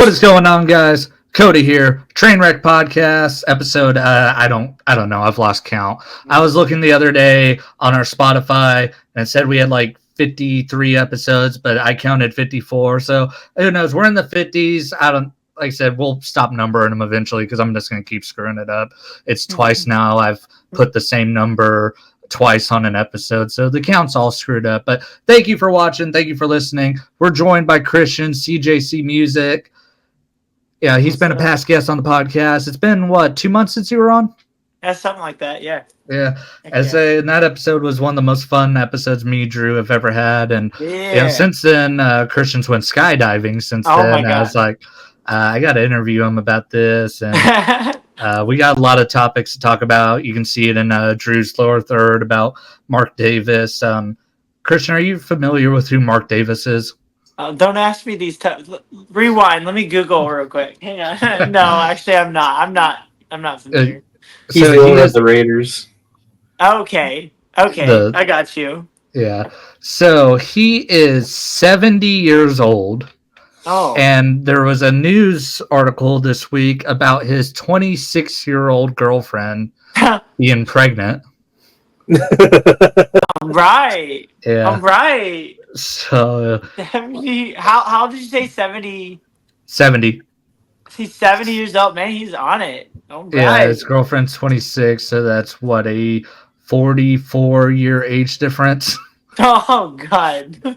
What is going on, guys? Cody here. Trainwreck Podcast episode. I don't know. I've lost count. I was looking the other day on our Spotify and it said we had like 53 episodes, but I counted 54. So who knows? We're in the 50s. Like I said, we'll stop numbering them eventually because I'm just going to keep screwing it up. It's twice now. I've put the same number twice on an episode, so the count's all screwed up. But thank you for watching. Thank you for listening. We're joined by Christian, CJC Music. Yeah, he's been a past guest on the podcast. It's been, 2 months since you were on? Yeah, something like that, yeah. Yeah. And that episode was one of the most fun episodes me, Drew, have ever had. And since then, Christian's went skydiving since then. My God. I was like, I got to interview him about this. And we got a lot of topics to talk about. You can see it in Drew's lower third about Mark Davis. Christian, are you familiar with who Mark Davis is? Don't ask me these. Rewind. Let me Google real quick. Hang on. No, actually, I'm not. I'm not familiar. He's the owner of the Raiders. Okay. I got you. Yeah. So he is 70 years old. Oh. And there was a news article this week about his 26-year-old girlfriend being pregnant. I'm right. Yeah. I'm right. So 70. How did you say 70? 70. He's 70 years old, man. He's on it. All right. Yeah, his girlfriend's 26, so that's a 44-year age difference. Oh God.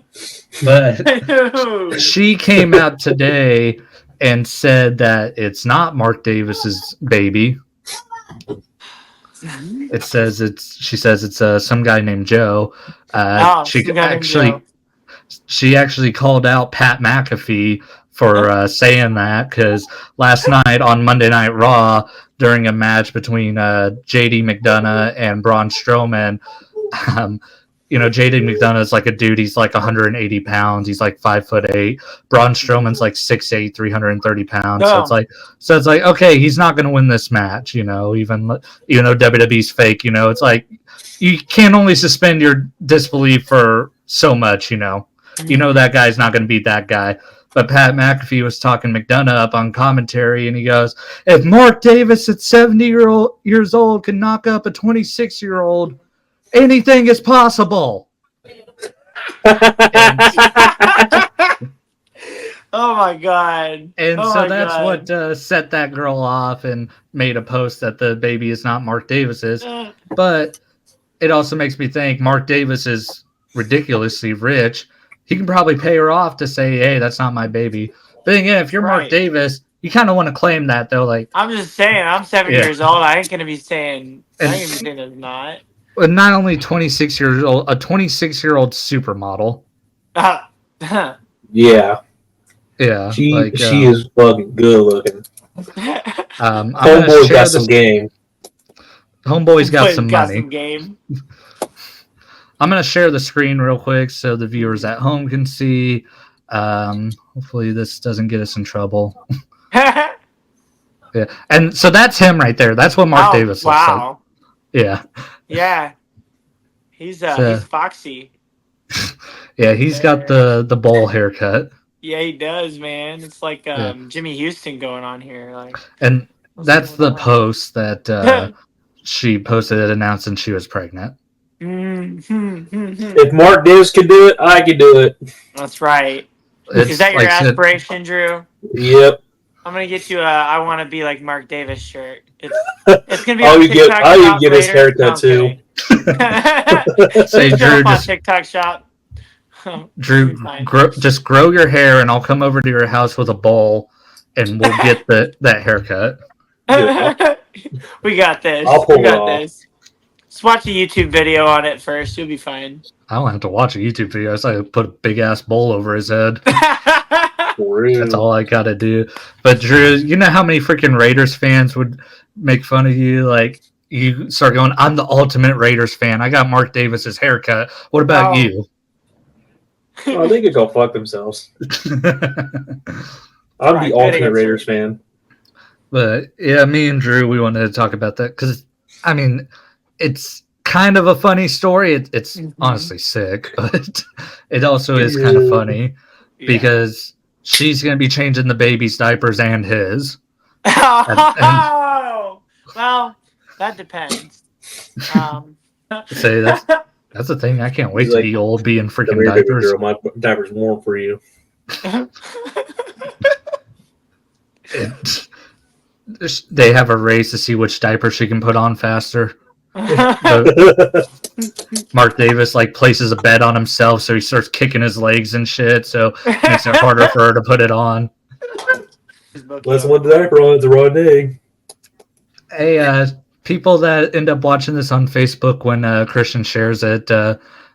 But she came out today and said that it's not Mark Davis's baby. She says it's some guy named Joe. She actually called out Pat McAfee for saying that, because last night on Monday Night Raw, during a match between JD McDonough and Braun Strowman, JD McDonough is like a dude. He's like 180 pounds. He's like 5'8". Braun Strowman's like 6'8", 330 pounds. Oh. So it's like, okay, he's not going to win this match. Even though WWE's fake. It's like you can't only suspend your disbelief for so much. That guy's not going to beat that guy. But Pat McAfee was talking McDonough up on commentary, and he goes, "If Mark Davis at 70 years old can knock up a 26-year-old, anything is possible." Oh my God. And that's what set that girl off and made a post that the baby is not Mark Davis's. But it also makes me think Mark Davis is ridiculously rich. He can probably pay her off to say, "Hey, that's not my baby." But again, if you're Mark Davis, you kind of want to claim that, though. Like, I'm just saying, I'm 70 years old. I ain't gonna be saying it's not. But not only 26 years old, a 26-year-old supermodel. Yeah. Yeah. She is fucking good looking. Homeboy's got some game. Homeboy's got some money. Some game. I'm going to share the screen real quick so the viewers at home can see. Hopefully this doesn't get us in trouble. Yeah. And so that's him right there. That's what Mark Davis looks like. Yeah. Yeah. He's foxy. Yeah, he's got the bowl haircut. Yeah, he does, man. It's like Jimmy Houston going on here. And that's the post that she posted announcing she was pregnant. If Mark Davis could do it, I could do it. That's right. Is that your aspiration, Drew? Yep. I'm gonna get you a "I want to be like Mark Davis" shirt. It's gonna be. You get his haircut too. Say, Drew, on TikTok shop. Drew, just grow your hair, and I'll come over to your house with a bowl, and we'll get that haircut. We got this. I'll pull we got this. Just watch a YouTube video on it first. You'll be fine. I don't have to watch a YouTube video. I just put a big ass bowl over his head. That's all I gotta do. But Drew, you know how many freaking Raiders fans would make fun of you? Like, you start going, "I'm the ultimate Raiders fan. I got Mark Davis's haircut. What about you?" Oh, they could go fuck themselves. I'm the ultimate Raiders fan. But yeah, me and Drew, we wanted to talk about that because, it's kind of a funny story. It's honestly sick, but it also is kind of funny because she's going to be changing the baby's diapers and his. Oh, well, that depends. Say that's the thing. I can't wait to be old, being freaking Come here, baby diapers. girl, my diaper's warm for you. They have a race to see which diaper she can put on faster. Mark Davis places a bet on himself, so he starts kicking his legs and shit. So it makes it harder for her to put it on. Less one diaper on, it's a raw egg. Hey, people that end up watching this on Facebook when Christian shares it,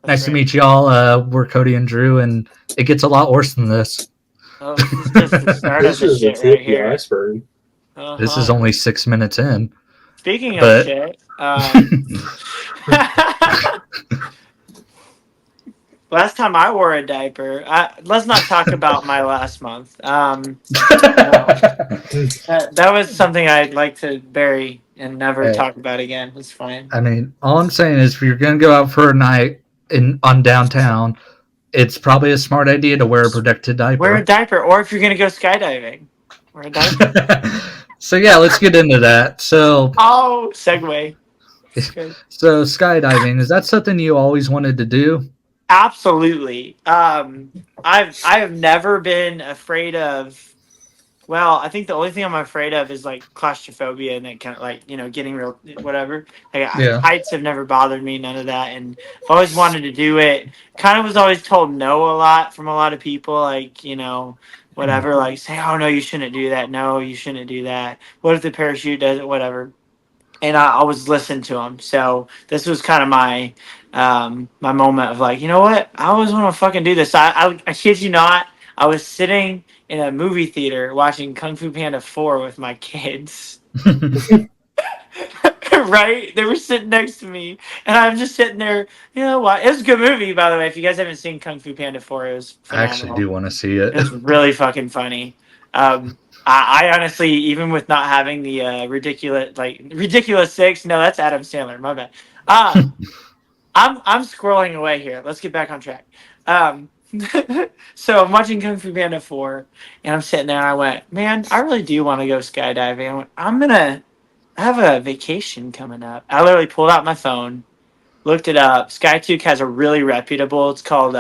nice to meet y'all. We're Cody and Drew, and it gets a lot worse than this. Oh, this is just the start This of the is the shit tip right of here. the iceberg. This is only 6 minutes in. Speaking of shit, last time I wore a diaper, let's not talk about my last month. That was something I'd like to bury and never talk about again. It's fine. I mean, all I'm saying is if you're going to go out for a night on downtown, it's probably a smart idea to wear a protected diaper. Wear a diaper, or if you're going to go skydiving, wear a diaper. So, yeah, let's get into that. So, segue. So, skydiving, is that something you always wanted to do? Absolutely. I've never been afraid of. Well, I think the only thing I'm afraid of is claustrophobia and that kind of getting real whatever. Heights have never bothered me, none of that, and I've always wanted to do it. Kind of was always told no a lot from a lot of people, whatever, say, oh no, you shouldn't do that. No, you shouldn't do that. What if the parachute does it? Whatever. And I always listened to them. So this was kind of my my moment of you know what? I always want to fucking do this. I kid you not. I was sitting in a movie theater watching Kung Fu Panda 4 with my kids. Right? They were sitting next to me, and I'm just sitting there. You know what? It was a good movie, by the way. If you guys haven't seen Kung Fu Panda 4, it was phenomenal. I actually do want to see it. It's really fucking funny. I honestly, even with not having the ridiculous 6, no, that's Adam Sandler. My bad. I'm scrolling away here. Let's get back on track. So I'm watching Kung Fu Panda 4, and I'm sitting there, and I went, man, I really do want to go skydiving. I'm gonna have a vacation coming up. I literally pulled out my phone, looked it up. Skydive has a really reputable. It's called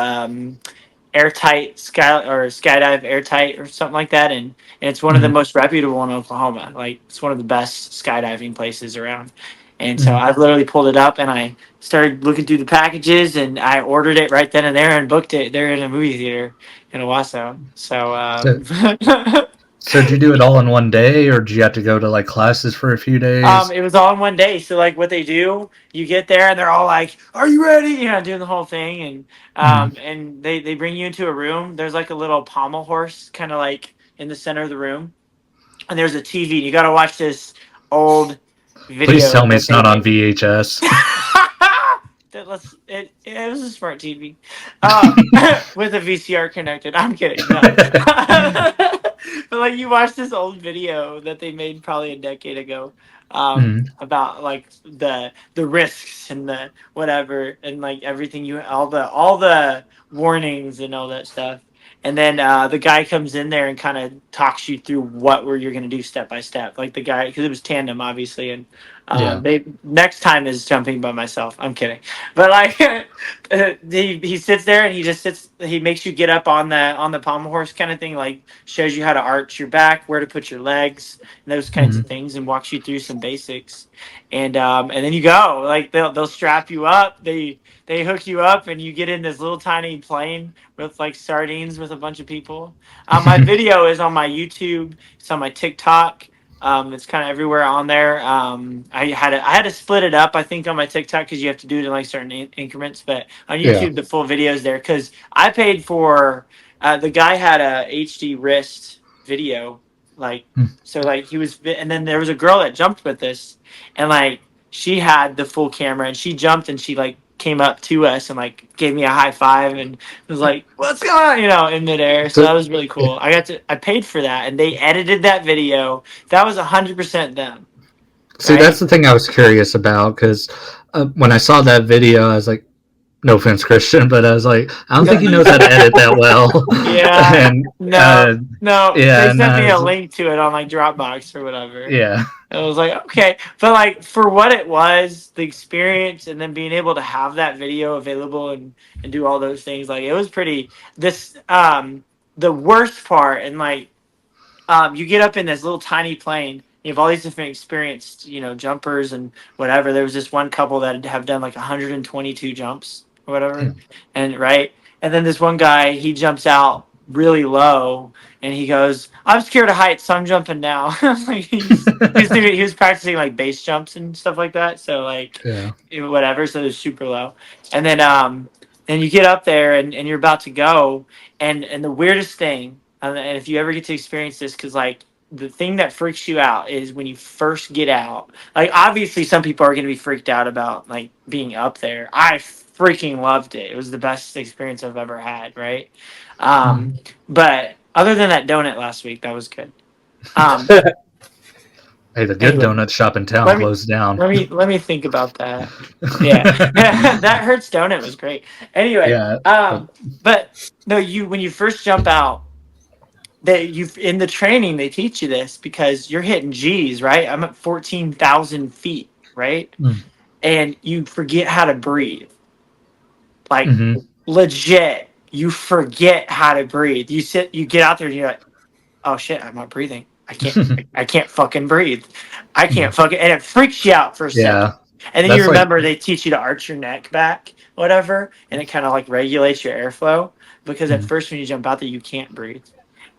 Airtight Skydive Airtight or something like that, and it's one of the most reputable in Oklahoma. It's one of the best skydiving places around. And so I literally pulled it up and I started looking through the packages and I ordered it right then and there and booked it there in a movie theater in Owasso. So, So did you do it all in one day, or did you have to go to classes for a few days? It was all in one day. So what they do, you get there and they're all like, "Are you ready?" Doing the whole thing, and they bring you into a room. There's a little pommel horse, kind of in the center of the room, and there's a TV. You got to watch this old video. Please tell me it's not on VHS. It was a smart TV with a VCR connected. I'm kidding. No. But you watch this old video that they made probably a decade ago about the risks and the whatever and everything all the warnings and all that stuff. And then the guy comes in there and kind of talks you through what you're going to do step by step. The guy, because it was tandem, obviously, and next time is jumping by myself. I'm kidding, but he sits there and he just sits. He makes you get up on the pommel horse kind of thing. Shows you how to arch your back, where to put your legs, and those kinds of things, and walks you through some basics. And then you go. They'll strap you up. They hook you up and you get in this little tiny plane with sardines with a bunch of people. My video is on my YouTube. It's on my TikTok. It's kind of everywhere on there. I had to split it up, I think, on my TikTok because you have to do it in certain increments. But on YouTube, the full video is there because I paid for. The guy had a HD wrist video, he was, and then there was a girl that jumped with us, and she had the full camera and she jumped and she came up to us and gave me a high five and was like, "What's going on?" In midair. So that was really cool. I paid for that and they edited that video. That was 100% them. See, that's the thing I was curious about because when I saw that video, I was like, no offense, Christian, but I was like, I don't think he knows how to edit that well. Yeah. And No. yeah, They and sent me a link to it on like Dropbox or whatever. yeah. I was like, okay, but like for what it was, the experience, and then being able to have that video available and do all those things, like it was pretty. This the worst part, and like you get up in this little tiny plane. You have all these different experienced, jumpers and whatever. There was this one couple that have done like 122 jumps or whatever, and right, and then this one guy he jumps out really low, and he goes, "I'm scared of heights, so I'm jumping now." Like he was practicing like base jumps and stuff like that. So like, Yeah. whatever. So it was super low, and then you get up there and you're about to go, and the weirdest thing, and if you ever get to experience this, because like the thing that freaks you out is when you first get out. Like obviously some people are going to be freaked out about like being up there. I freaking loved it. It was the best experience I've ever had, right? But other than that donut last week, that was good. Hey, the good Anyway, donut shop in town let me closed down. let me think about that. Yeah. That hurts donut was great. Anyway, Yeah. but no, when you first jump out, you in the training they teach you this because you're hitting G's, right? I'm at 14,000 feet, right? And you forget how to breathe. Like legit, you forget how to breathe. You get out there and you're like, oh shit, I'm not breathing. I can't fucking breathe. I can't fucking, and it freaks you out for a second. And then you remember they teach you to arch your neck back, whatever, and it kind of like regulates your airflow because at first when you jump out there, you can't breathe.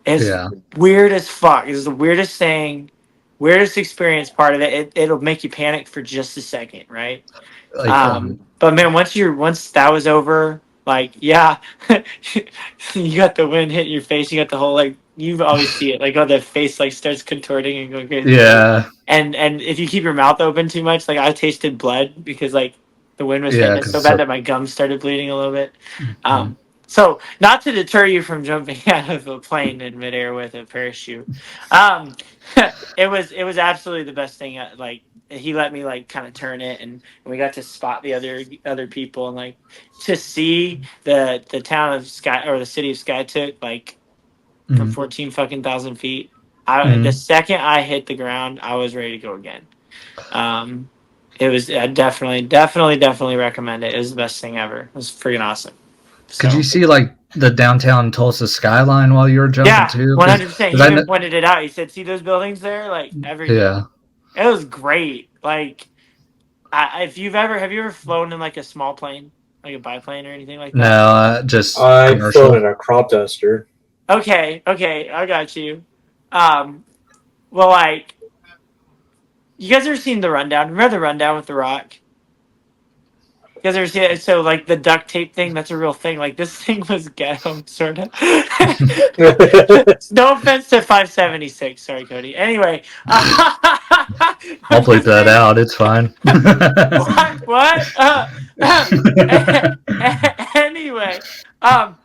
It's weird as fuck. It's the weirdest thing, weirdest experience part of it. It'll make you panic for just a second, right? But man, once that was over, like yeah, you got the wind hitting your face. You got the whole like you always see it like the face like starts contorting and going crazy. Yeah. And if you keep your mouth open too much, like I tasted blood because like the wind was hitting it so bad that my gums started bleeding a little bit. So not to deter you from jumping out of a plane in midair with a parachute, it was absolutely the best thing. Like he let me like kind of turn it, and we got to spot the other people, and like to see the town of Sky or the city of Skytook like from 14 fucking thousand feet. The second I hit the ground, I was ready to go again. It was definitely recommend it. It was the best thing ever. It was freaking awesome. So. Could you see like the downtown Tulsa skyline while you were jumping too? 100%. He even pointed it out. He said, "See those buildings there? Like everything." Yeah, it was great. Like, have you ever flown in like a small plane, like a biplane or anything like that? No, just I've flown in a crop duster. Okay, I got you. Well, like, you guys ever seen The Rundown? Remember The Rundown with The Rock? You guys ever see it? So, like, the duct tape thing, that's a real thing. Like, this thing was ghetto, sort of. No offense to 576. Sorry, Cody. Anyway. I'll bleep that out. It's fine. What? Anyway.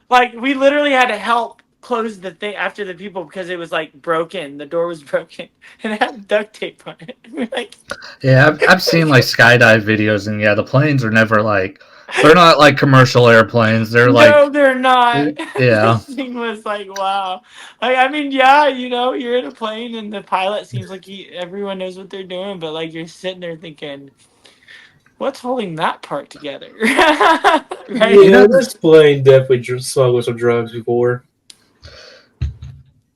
Like, we literally had to help close the thing after the people because it was, like, broken. The door was broken. And it had duct tape on it. We're like... Yeah, I've seen like skydive videos, and yeah, the planes are never like they're not like commercial airplanes. They're like no, they're not. Yeah, this thing was like wow. Like I mean, yeah, you're in a plane, and the pilot seems like everyone knows what they're doing, but like you're sitting there thinking, what's holding that part together? Right? Yeah, this plane definitely smuggled some drugs before.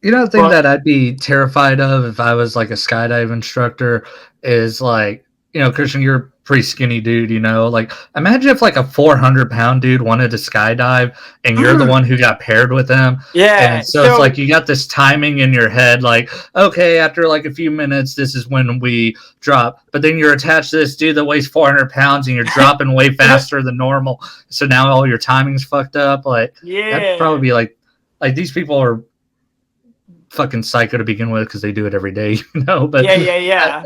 The thing that I'd be terrified of if I was like a skydive instructor is like, Christian, you're a pretty skinny dude, like imagine if like a 400-pound dude wanted to skydive and you're the one who got paired with him. Yeah. And so it's like you got this timing in your head, like, okay, after like a few minutes, this is when we drop. But then you're attached to this dude that weighs 400 pounds and you're dropping way faster than normal. So now all your timing's fucked up. Like, that'd probably be like these people are fucking psycho to begin with because they do it every day, but yeah.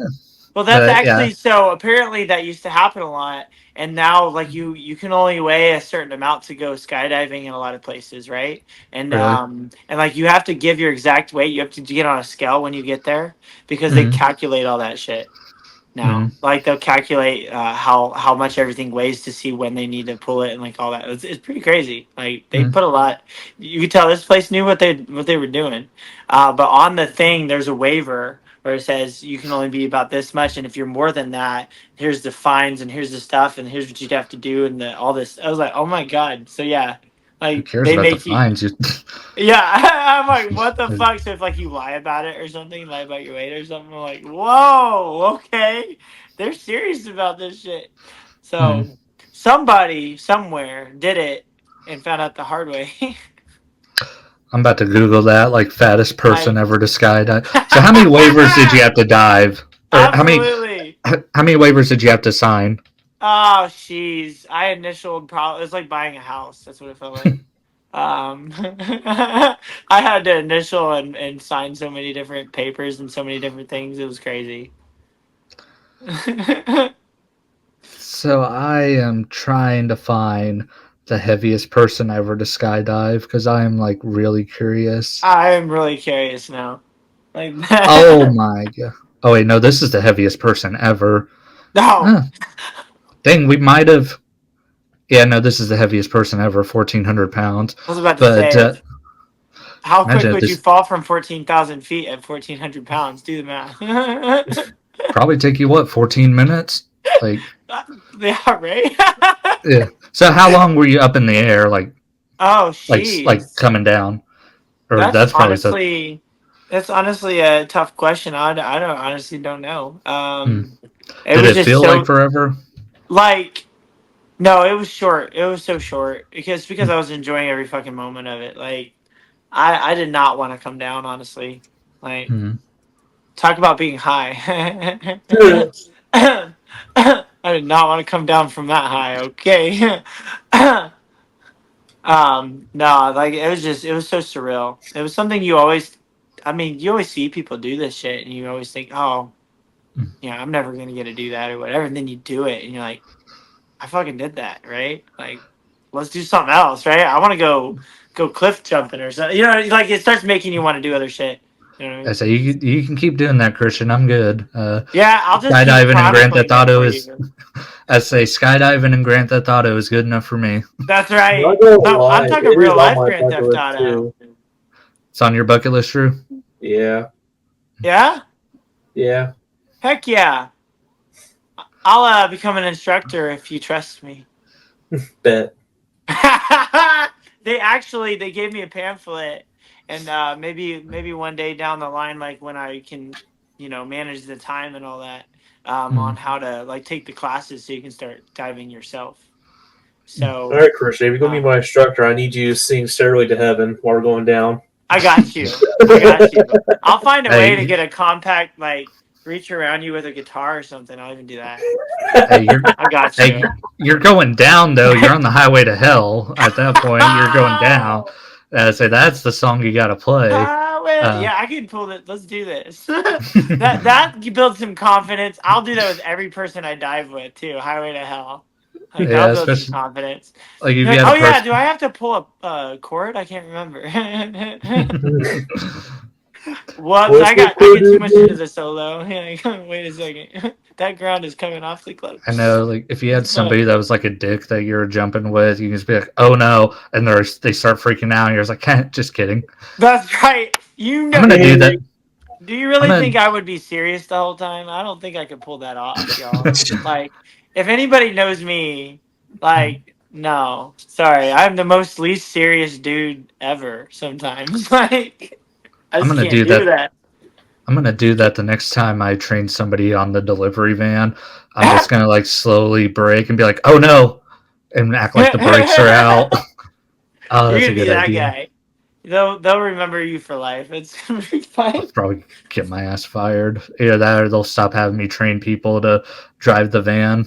Well, that's actually so apparently that used to happen a lot, and now like you can only weigh a certain amount to go skydiving in a lot of places, right? And and like you have to give your exact weight. You have to get on a scale when you get there because they calculate all that shit. now. Like they'll calculate how much everything weighs to see when they need to pull it and like all that. It's pretty crazy. Like they put a lot. You could tell this place knew what they were doing. But on the thing, there's a waiver where it says you can only be about this much, and if you're more than that, here's the fines and here's the stuff and here's what you'd have to do and all this. I was like, oh my god. So yeah, like Who cares they about make the fines? yeah, I'm like, what the fuck? So if like you lie about it or something, lie about your weight or something, I'm like, whoa, okay, they're serious about this shit. So somebody somewhere did it and found out the hard way. I'm about to Google that, like fattest person Like- ever to skydive. So how many waivers did you have to dive? Or Absolutely. how many waivers did you have to sign? Oh, jeez. I initialed probably. It's like buying a house. That's what it felt like. I had to initial and sign so many different papers and so many different things. It was crazy. So I am trying to find the heaviest person ever to skydive because I am like really curious. I am really curious now. Like, Oh my god! Oh wait, no, this is the heaviest person ever. no. Huh. Dang, we might have. Yeah, no, this is the heaviest person ever, 1,400 pounds. I was about to But say, how quick imagine if would you this- fall from 14,000 feet at 1,400 pounds? Do the math. Probably take you what, 14 minutes? Like, Yeah, right? yeah. So how long were you up in the air? Like, Oh, jeez. like coming down? Or that's probably honestly, that's honestly a tough question. I honestly don't know. Did it feel like forever? Like, no, it was short. It was so short because I was enjoying every fucking moment of it. Like, I did not want to come down, honestly. Like, talk about being high. I did not want to come down from that high. Okay. No, like it was so surreal. It was something you always see people do this shit and you always think, oh, yeah, I'm never gonna get to do that or whatever. And then you do it and you're like, I fucking did that, right? Like, let's do something else, right? I want to go cliff jumping or something. You know, like it starts making you want to do other shit. You know what I mean? I say you can keep doing that, Christian. I'm good. Yeah, I'll just skydiving and Grand Theft Auto is. you. I say skydiving and Grand Theft Auto is good enough for me. That's right. Not gonna No, lie, I'm talking it is real on life my Grand bucket Theft list, Auto. too. It's on your bucket list, Drew? Yeah. Yeah? Yeah. Heck yeah. I'll become an instructor if you trust me. Bet. They gave me a pamphlet and maybe one day down the line, like when I can, manage the time and all that, on how to like take the classes so you can start diving yourself. So All right, Christian, if you're gonna be my instructor, I need you to sing "Stairway to Heaven" while we're going down. I got you. I'll find a way to get a compact, like, reach around you with a guitar or something. I'll even do that. Hey, I got you. You're going down though. You're on the highway to hell. At that point, you're going down. So that's the song you got to play. Yeah, I can pull it. Let's do this. that builds some confidence. I'll do that with every person I dive with too. Highway to Hell. Like, Yeah, I'll build especially some confidence. like if you Like, had yeah, do I have to pull a chord? I can't remember. Whoops, I get too much into the solo. Wait a second. That ground is coming awfully close. I know, like if you had somebody that was like a dick that you're jumping with, you can just be like, "Oh no," and they start freaking out. And you're just like, "Just kidding." That's right. You know. I'm gonna do that. Do you really think I would be serious the whole time? I don't think I could pull that off, y'all. Like, if anybody knows me, like, no, sorry, I'm the most least serious dude ever. Sometimes, like, I just can't do that. I'm gonna do that the next time I train somebody on the delivery van. I'm just gonna like slowly brake and be like, "Oh no," and act like the brakes are out. Oh, that's You're a gonna good be that idea. guy. They'll remember you for life. It's gonna be fine. I'll probably get my ass fired. Either that, or they'll stop having me train people to drive the van.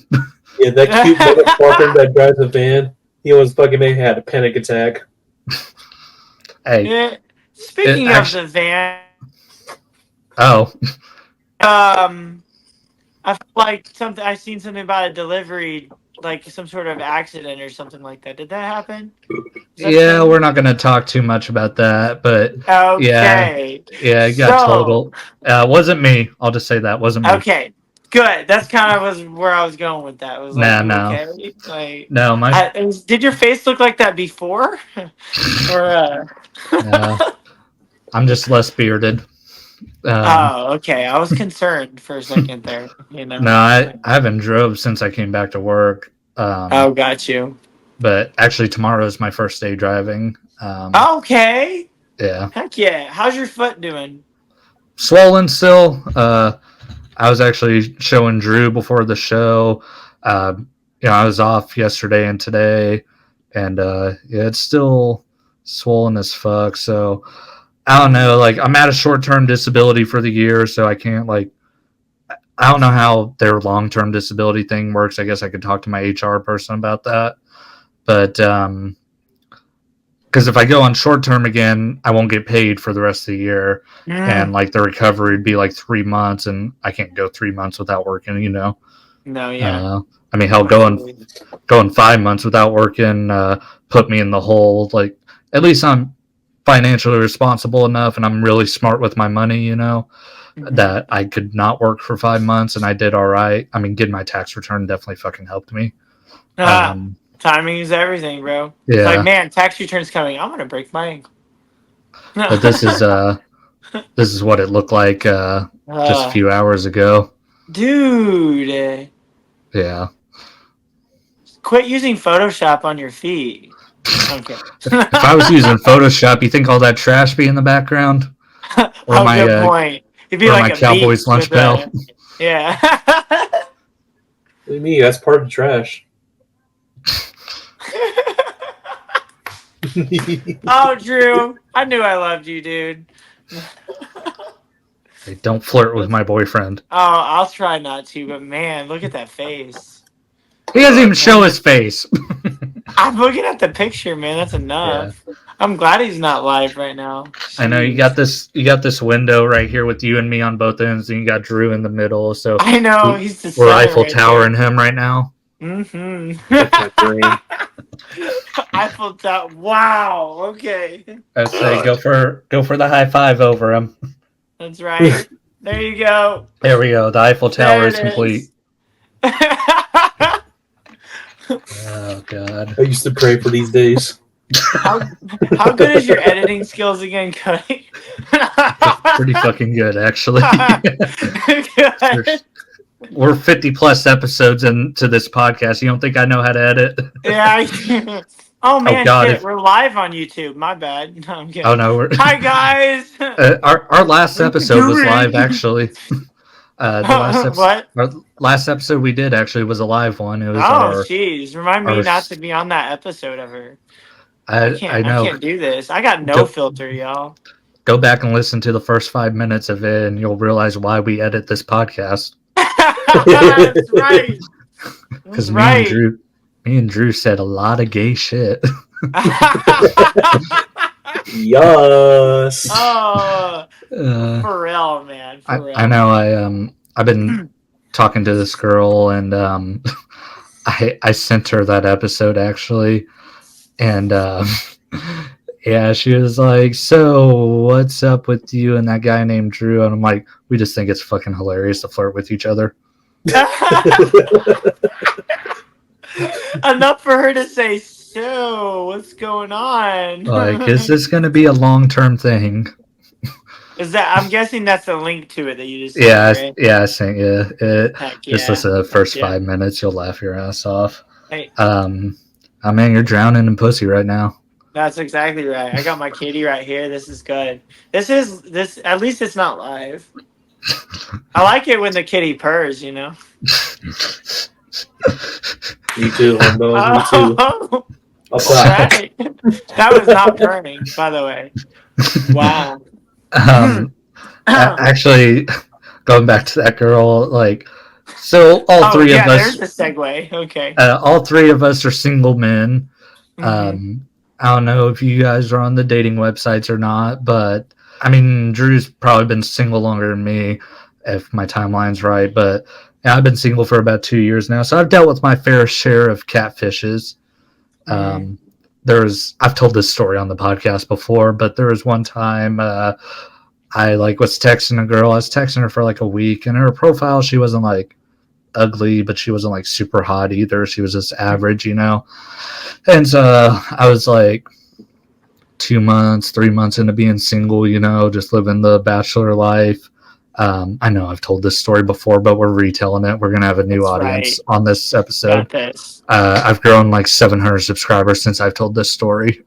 Yeah, that cute motherfucker that drives the van. He almost fucking maybe had a panic attack. Hey. Yeah. Speaking of the van. Oh. I feel like I seen something about a delivery, like some sort of accident or something like that. Did that happen? Yeah, we're not going to talk too much about that, but okay. Yeah, it got totaled. Wasn't me. I'll just say that wasn't me. Okay. Good. That's kind of was where I was going with that. It was like, you No. okay? Like, No, did your face look like that before? Or no, I'm just less bearded. oh, okay. I was concerned for a second there. You know. No, I haven't drove since I came back to work. Oh, got you. But actually, tomorrow is my first day driving. Okay. Yeah, Heck yeah. How's your foot doing? swollen still. I was actually showing Drew before the show. I was off yesterday and today, and yeah, it's still swollen as fuck. So I don't know. Like, I'm at a short-term disability for the year, so I can't like. I don't know how their long-term disability thing works. I guess I could talk to my HR person about that. But because if I go on short-term again, I won't get paid for the rest of the year, and like the recovery would be like 3 months, and I can't go 3 months without working. No, yeah. I mean, hell, going 5 months without working put me in the hole. Like, at least I'm financially responsible enough, and I'm really smart with my money. That I could not work for 5 months, and I did all right. I mean, getting my tax return definitely fucking helped me. Timing is everything, bro. Yeah. It's like, man, tax return's coming. I'm gonna break my ankle. But this is what it looked like just a few hours ago. Dude. Yeah. Quit using Photoshop on your feet. Okay. If I was using Photoshop, you think all that trash be in the background? Or good point. It'd be or like my a Cowboys beach lunch with pail. Yeah. What do you mean? That's part of the trash. Oh, Drew. I knew I loved you, dude. Hey, don't flirt with my boyfriend. Oh, I'll try not to, but man, look at that face. He doesn't even show his face. I'm looking at the picture, man. That's enough. Yeah. I'm glad he's not live right now. Jeez. I know you got this window right here with you and me on both ends, and you got Drew in the middle. So I know he's the we're Eiffel Towering him right now. Mm-hmm. Eiffel Tower. Wow. Okay. I say go for the high five over him. That's right. There you go. There we go. The Eiffel Tower is complete. Oh God! I used to pray for these days. How good is your editing skills again, Cody? Pretty fucking good, actually. Good. We're 50 plus episodes into this podcast. You don't think I know how to edit? Yeah. Oh man, God, we're live on YouTube. My bad. No, I'm kidding. Oh no, hi guys. Our last episode was live, actually. Our last episode we did actually was a live one. It was jeez, remind me not to be on that episode ever. I know. I can't do this. I got no filter, y'all. Go back and listen to the first 5 minutes of it, and you'll realize why we edit this podcast. That's right. Because me and Drew said a lot of gay shit. Yes. Oh, for real, man. For real. I know. I've been talking to this girl, and I sent her that episode actually, and yeah, she was like, "So what's up with you and that guy named Drew?" And I'm like, "We just think it's fucking hilarious to flirt with each other." Enough for her to say, "So what's going on?" Like, is this going to be a long-term thing? Is that? I'm guessing that's the link to it that you just. Yeah, said, right? yeah, I think Just listen to the first 5 yeah. minutes, you'll laugh your ass off. Hey. Oh man, you're drowning in pussy right now. That's exactly right. I got my kitty right here. This is good. This. At least it's not live. I like it when the kitty purrs. You know. Me too, homeboy. Me too. I'll right. That was not purring, by the way. Wow. Actually, going back to that girl, like, so all three of us. There's the segue. Okay. All three of us are single men. Mm-hmm. I don't know if you guys are on the dating websites or not, but I mean, Drew's probably been single longer than me, if my timeline's right. But yeah, I've been single for about 2 years now, so I've dealt with my fair share of catfishes. I've told this story on the podcast before, but there was one time I like was texting a girl. I was texting her for like a week, and her profile, she wasn't like ugly, but she wasn't like super hot either. She was just average, you know. And so I was like 2 months, 3 months into being single, you know, just living the bachelor life. I know I've told this story before, but we're retelling it. We're gonna have a new That's audience right. on this episode. Got this. I've grown like 700 subscribers since I've told this story.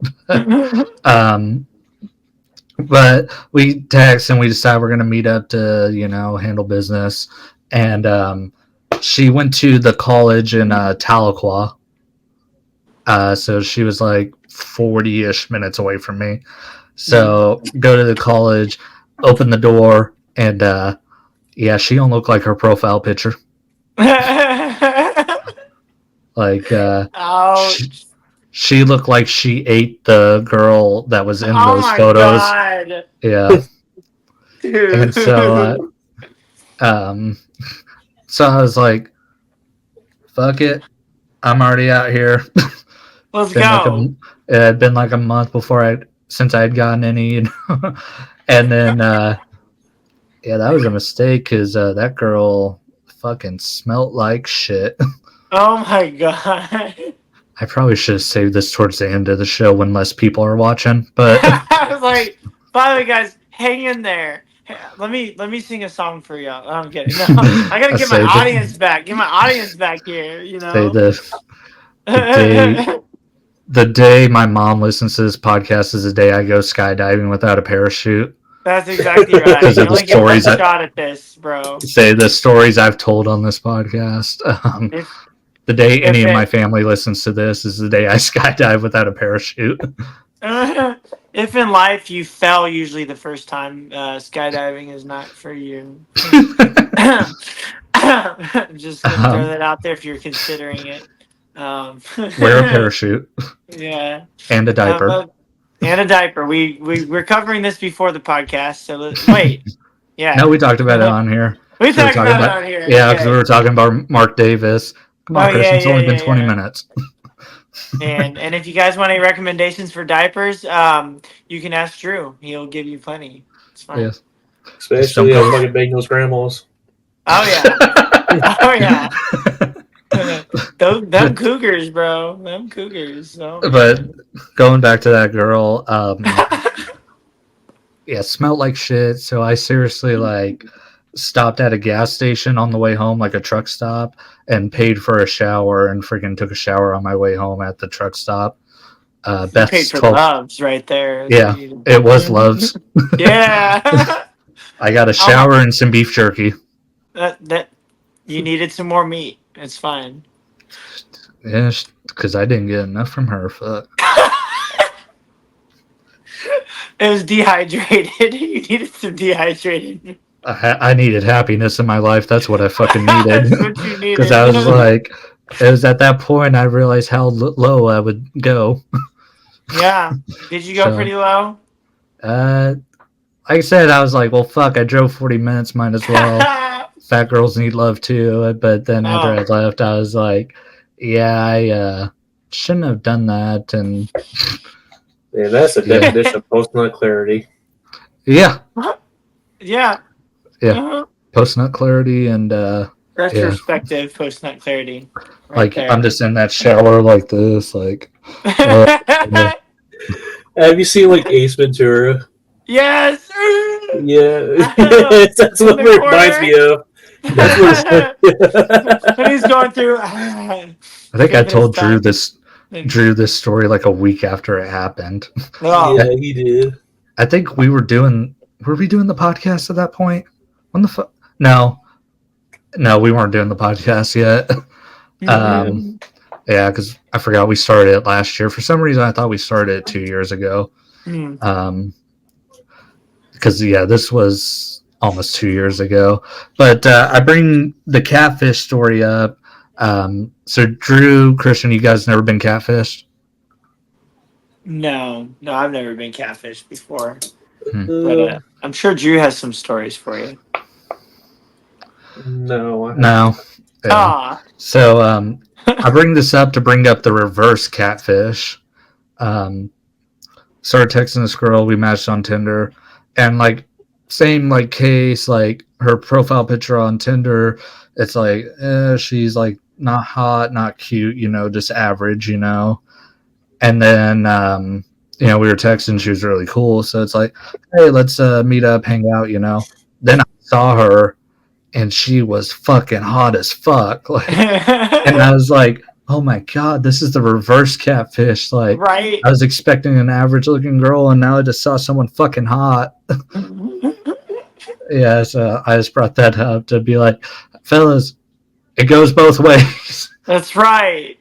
But we text and we decide we're going to meet up to, you know, handle business. And she went to the college in Tahlequah. So she was like 40-ish minutes away from me. So go to the college, open the door, and yeah, she don't look like her profile picture. Like, Ouch. she looked like she ate the girl that was in Oh those my photos. God. Yeah. Dude. And so so I was like, fuck it, I'm already out here. Let's Been like go. it had been like a month since I had gotten any, you know? And then yeah, that was a mistake because that girl fucking smelt like shit. Oh my God. I probably should have saved this towards the end of the show when less people are watching, but I was like, by the way, guys, hang in there. Hey, let me sing a song for y'all. I'm kidding. No, I gotta get my Say audience back. Get my audience back here. You say know. the day my mom listens to this podcast is the day I go skydiving without a parachute. That's exactly right. Because You of the only get one stories shot at this, bro. Say the stories I've told on this podcast. The day any of my family listens to this is the day I skydive without a parachute. If in life you fell usually the first time, skydiving is not for you. Just gonna throw that out there if you're considering it. Wear a parachute. Yeah. And a diaper. And a diaper. We're covering this before the podcast, so wait. Yeah. No, we talked about it on here. We talked about it on here. Yeah, because we were talking about Mark Davis. Come on, Chris, it's only been 20 minutes. And if you guys want any recommendations for diapers, you can ask Drew. He'll give you plenty. It's fine. Yes. Especially fucking Bagels grandmas. Oh yeah. Oh yeah. them cougars, bro. Them cougars. So. But going back to that girl, yeah, smelled like shit. So I seriously like stopped at a gas station on the way home, like a truck stop, and paid for a shower and freaking took a shower on my way home at the truck stop. Beth's paid for Loves right there. Yeah, it was Loves. Yeah. I got a shower and some beef jerky. That you needed some more meat. It's fine. Yeah, because I didn't get enough from her. Fuck. It was dehydrated. You needed some dehydrated. I needed happiness in my life. That's what I fucking needed. That's what you needed. Because I was like, it was at that point I realized how low I would go. Yeah. Did you go pretty low? Like I said, I was like, well, fuck, I drove 40 minutes, might as well. Fat girls need love too. But then after I left, I was like, yeah, I shouldn't have done that. And yeah, that's the definition of post-nut clarity. Yeah. Yeah. Yeah. Uh-huh. Post-nut clarity and retrospective post-nut clarity. Right like there. I'm just in that shower like this, like. Have you seen like Ace Ventura? Yes. Yeah, that's what it reminds me of. That's what when he's going through. I think I told Drew this story like a week after it happened. Oh. Yeah, he did. I think were we doing the podcast at that point? When the No, we weren't doing the podcast yet. Yeah, because I forgot we started it last year. For some reason, I thought we started it 2 years ago. Because this was almost 2 years ago. But I bring the catfish story up. So Drew, Christian, you guys never been catfished? No, I've never been catfished before. But I'm sure Drew has some stories for you. No. Yeah. So I bring this up to bring up the reverse catfish. Started texting this girl, we matched on Tinder, and like same like case, like her profile picture on Tinder, it's like she's like not hot, not cute, just average, and then we were texting, she was really cool, so it's like, hey, let's meet up, hang out, then I saw her and she was fucking hot as fuck, like, and I was like, oh my god, this is the reverse catfish, like, right. I was expecting an average looking girl and now I just saw someone fucking hot. Yeah, so I just brought that up to be like, fellas, it goes both ways. That's right.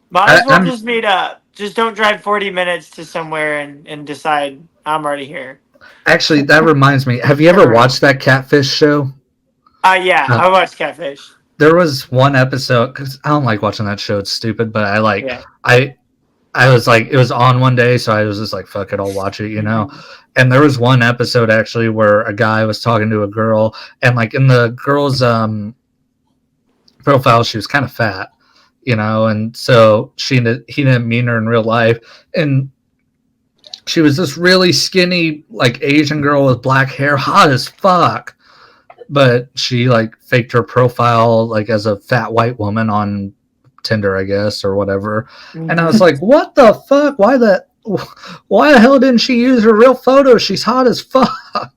Might as well just meet up. Just don't drive 40 minutes to somewhere and decide I'm already here. Actually, that reminds me. Have you ever watched that Catfish show? Yeah, I watched Catfish. There was one episode, because I don't like watching that show. It's stupid, but I was like, it was on one day, so I was just like, fuck it, I'll watch it, And there was one episode actually where a guy was talking to a girl, and like in the girl's profile, she was kind of fat, and so he didn't meet her in real life, and she was this really skinny, like Asian girl with black hair, hot as fuck, but she like faked her profile like as a fat white woman on Tinder, I guess, or whatever. And I was like, what the fuck? Why the hell didn't she use her real photo? She's hot as fuck.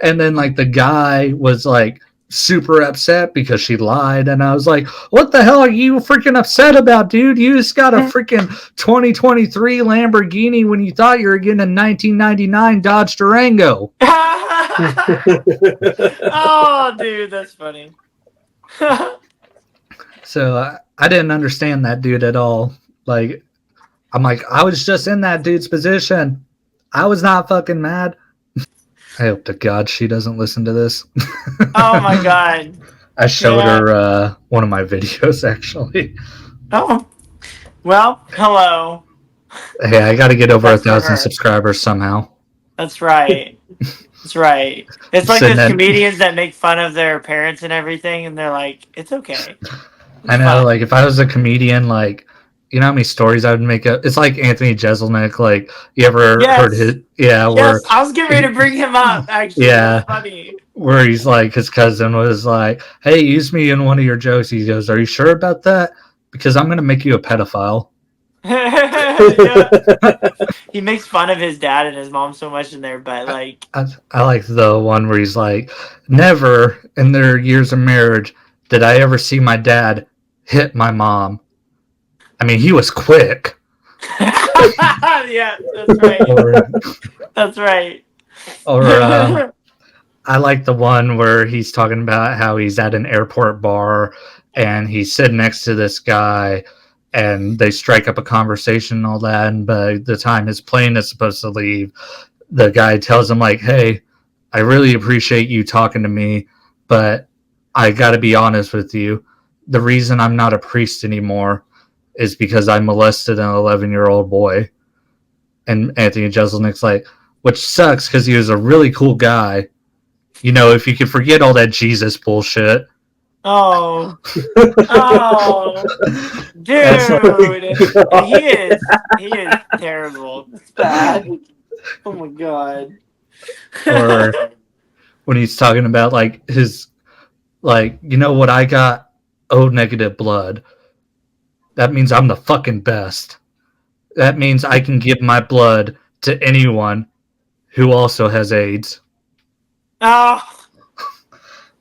And then like the guy was like super upset because she lied, and I was like, what the hell are you freaking upset about, dude? You just got a freaking 2023 Lamborghini when you thought you were getting a 1999 Dodge Durango. Oh, dude, that's funny. So I didn't understand that dude at all. Like, I'm like, I was just in that dude's position. I was not fucking mad. I hope to God she doesn't listen to this. Oh my God. I showed her one of my videos, actually. Oh. Well, hello. Hey, I got to get over 1,000 subscribers somehow. That's right. That's right. It's like those comedians that make fun of their parents and everything, and they're like, it's okay. I know, fine. Like, if I was a comedian, like, you know how many stories I would make up? It's like Anthony Jeselnik. Like, you ever heard his? Yeah, yes, I was getting ready to bring him up, actually. Yeah. That's funny. Where he's like, his cousin was like, hey, use me in one of your jokes. He goes, are you sure about that? Because I'm going to make you a pedophile. He makes fun of his dad and his mom so much in there, but like I like the one where he's like, never in their years of marriage did I ever see my dad hit my mom. I mean, he was quick. Yeah, that's right. That's right. Or I like the one where he's talking about how he's at an airport bar and he's sitting next to this guy and they strike up a conversation and all that, and by the time his plane is supposed to leave, the guy tells him like, hey, I really appreciate you talking to me, but I got to be honest with you. The reason I'm not a priest anymore is because I molested an 11-year-old boy. And Anthony Jeselnik's like, which sucks because he was a really cool guy. You know, if you could forget all that Jesus bullshit. Oh, dude, he is terrible. It's bad. Oh my God. Or when he's talking about like his, like, you know what I got? O negative blood. That means I'm the fucking best. That means I can give my blood to anyone who also has AIDS. Oh.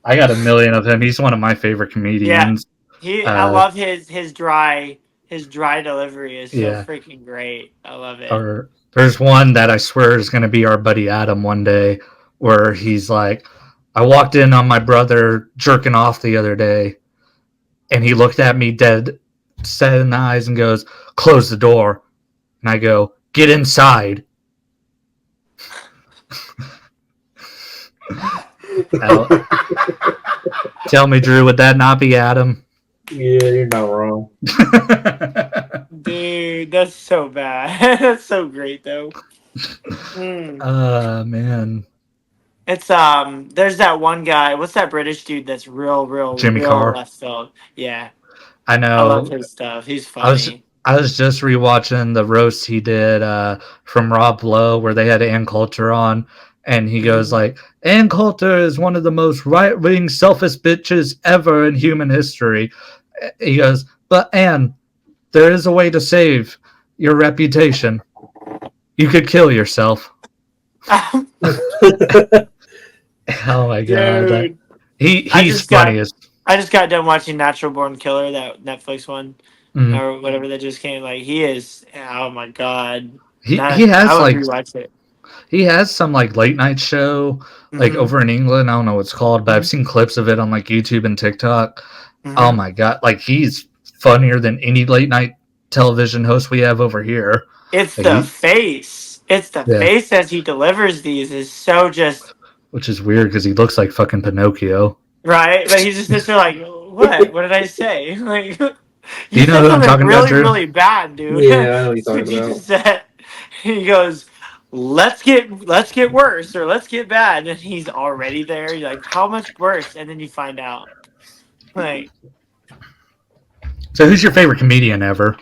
I got a million of him. He's one of my favorite comedians. Yeah, I love his dry delivery is so freaking great. I love it. Or there's one that I swear is going to be our buddy Adam one day, where he's like, I walked in on my brother jerking off the other day, and he looked at me dead set in the eyes and goes, close the door. And I go, get inside. Tell me, Drew, would that not be Adam? Yeah, you're not wrong. Dude, that's so bad. That's so great, though. Man. It's there's that one guy. What's that British dude that's real Jimmy Carr. left field? Yeah. I know. I love his stuff. He's funny. I was just rewatching the roast he did from Rob Lowe where they had Ann Coulter on, and he goes like, Ann Coulter is one of the most right-wing, selfish bitches ever in human history. He goes, but Ann, there is a way to save your reputation. You could kill yourself. Oh my god, he's funniest. I just got done watching Natural Born Killer, that Netflix one or whatever that just came. Like he is, oh my god, he has I would like rewatch it. He has some like late night show like over in England. I don't know what it's called, but I've seen clips of it on like YouTube and TikTok. Oh my god, like he's funnier than any late night television host we have over here. It's like, the face. It's the face as he delivers these is so just. Which is weird because he looks like fucking Pinocchio. Right, but he's just like, what? What did I say? Like, you know said who I'm something talking really, about, Drew? really bad, dude. Yeah, I know what you're talking What you about. just said. He goes, let's get worse or let's get bad, and he's already there. You're like, how much worse? And then you find out. Like, so who's your favorite comedian ever?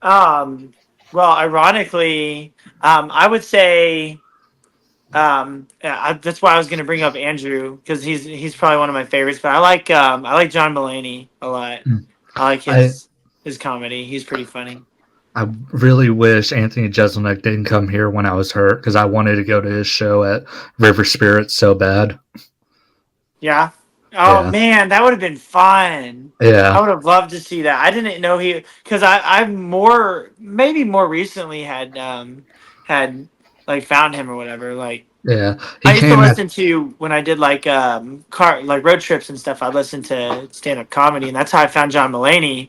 well, ironically, I would say. That's why I was going to bring up Andrew because he's probably one of my favorites. But I like John Mulaney a lot. I like his comedy. He's pretty funny. I really wish Anthony Jeselnik didn't come here when I was hurt because I wanted to go to his show at River Spirits so bad. Yeah. Oh man, that would have been fun. Yeah, I would have loved to see that. I didn't know because I maybe more recently had like found him or whatever. Like I used to listen to when I did like road trips and stuff. I listened to stand up comedy, and that's how I found John Mulaney,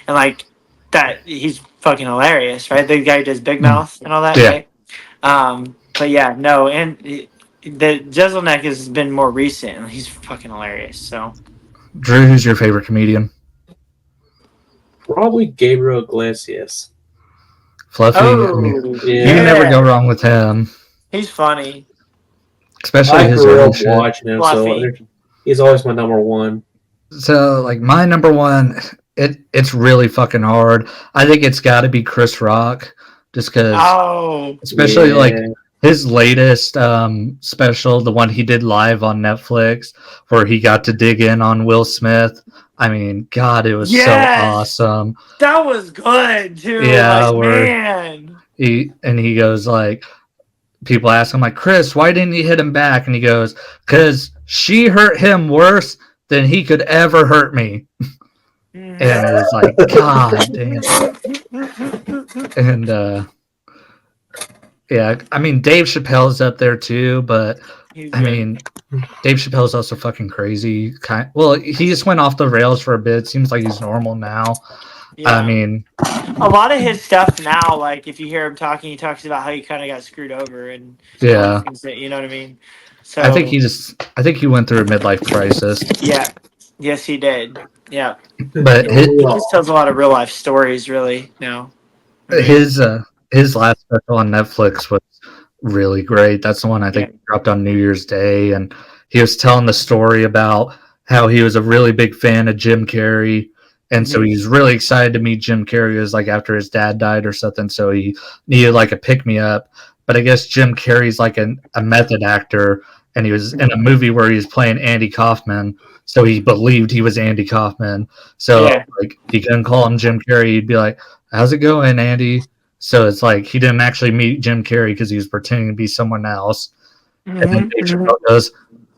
and like that he's fucking hilarious, right? The guy who does Big Mouth and all that, right? But yeah, no, and the Jeselnik has been more recent, and he's fucking hilarious. So, Drew, who's your favorite comedian? Probably Gabriel Iglesias. Fluffy. You can never go wrong with him. He's funny. Especially his early shit. Watching him, so he's always my number one. So, like, my number one, it's really fucking hard. I think it's got to be Chris Rock, just because, especially like his latest special, the one he did live on Netflix, where he got to dig in on Will Smith. I mean, God, it was so awesome. That was good too. Yeah, like, man. He goes like, people ask him like, Chris, why didn't you hit him back? And he goes, because she hurt him worse than he could ever hurt me. And it was like, God damn. And yeah, I mean, Dave Chappelle's up there too, but I mean, Dave Chappelle's also fucking crazy. Well, he just went off the rails for a bit. Seems like he's normal now. Yeah. I mean, a lot of his stuff now, like if you hear him talking, he talks about how he kind of got screwed over and you know what I mean. So I think he went through a midlife crisis. Yeah, yes, he did. Yeah, but he just tells a lot of real life stories, really. Now, his last special on Netflix was really great. That's the one I think dropped on New Year's Day, and he was telling the story about how he was a really big fan of Jim Carrey. And so he's really excited to meet Jim Carrey. It was like after his dad died or something. So he needed like a pick me up. But I guess Jim Carrey's like a method actor. And he was in a movie where he was playing Andy Kaufman. So he believed he was Andy Kaufman. So like he couldn't call him Jim Carrey. He'd be like, how's it going, Andy? So it's like he didn't actually meet Jim Carrey because he was pretending to be someone else. And then Dave Chappelle goes,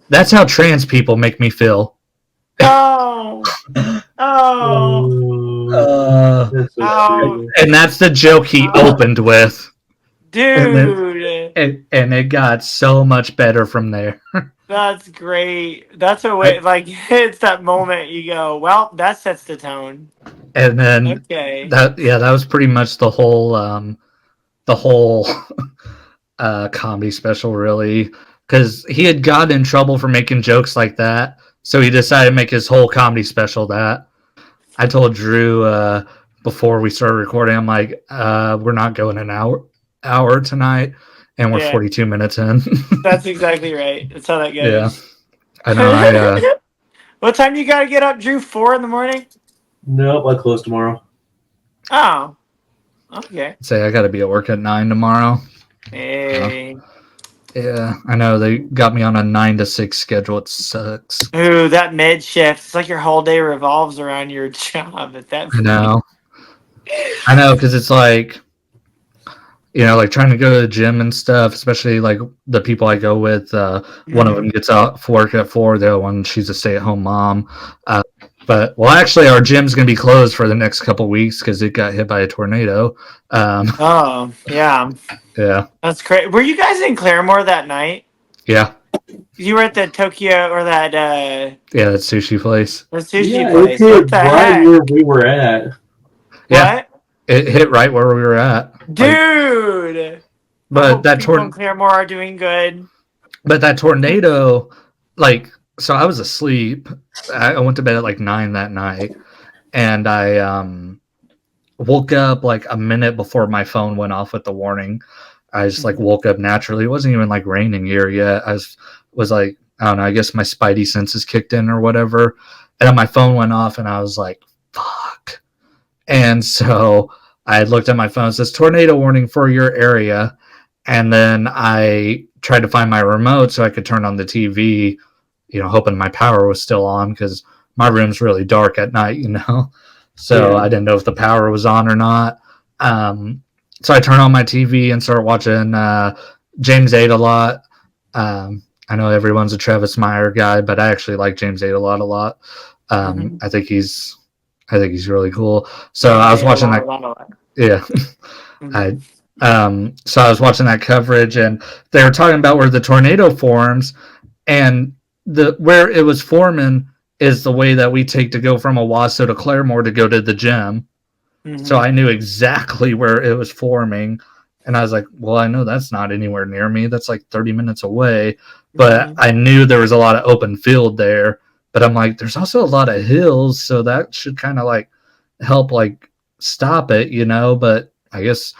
that's how trans people make me feel. Oh. And that's the joke he opened with. Dude. And it got so much better from there. That's great. That's a way, like, it's that moment you go, well, that sets the tone. And then that was pretty much the whole comedy special, really, because he had gotten in trouble for making jokes like that. So he decided to make his whole comedy special that. I told Drew before we started recording, I'm like, we're not going an hour tonight, and we're 42 minutes in. That's exactly right. That's how that goes. Yeah, I know. What time do you got to get up, Drew? 4 a.m? Nope, I'll close tomorrow. Oh, okay. Say I got to be at work at 9 tomorrow. Hey. Yeah, I know they got me on a 9 to 6 schedule. It sucks. Ooh, that mid shift. It's like your whole day revolves around your job at that I point. know. I know because it's like, like trying to go to the gym and stuff, especially like the people I go with. One of them gets off work at 4. The other one, she's a stay-at-home mom. But well, actually, our gym's gonna be closed for the next couple weeks because it got hit by a tornado. Oh, yeah. Yeah, That's great. Were you guys in Claremore that night? yeah, You were at the Tokyo or that yeah. That sushi place. the sushi Yeah, it place. What hit the right heck? where we were at. Yeah, What? it hit right where we were at. Like, Dude. I but hope that people in Claremore are doing good. tornado, like, so I was asleep. I went to bed at like 9 that night, and I woke up like a minute before my phone went off with the warning. I just like woke up naturally. It wasn't even like raining here yet. I was like, I don't know, I guess my spidey senses kicked in or whatever. And then my phone went off and I was like, fuck. And so I looked at my phone, it says tornado warning for your area. And then I tried to find my remote so I could turn on the TV, hoping my power was still on because my room's really dark at night. So I didn't know if the power was on or not. So I turned on my TV and started watching James 8 a lot. I know everyone's a Travis Meyer guy, but I actually like James 8 a lot. I think he's really cool. So I was watching that. Yeah. I So I was watching that coverage and they were talking about where the tornado forms, and where it was forming is the way that we take to go from Owasso to Claremore to go to the gym. So I knew exactly where it was forming. And I was like, well, I know that's not anywhere near me. That's like 30 minutes away. But I knew there was a lot of open field there. But I'm like, there's also a lot of hills. So that should kind of like help like stop it, But I guess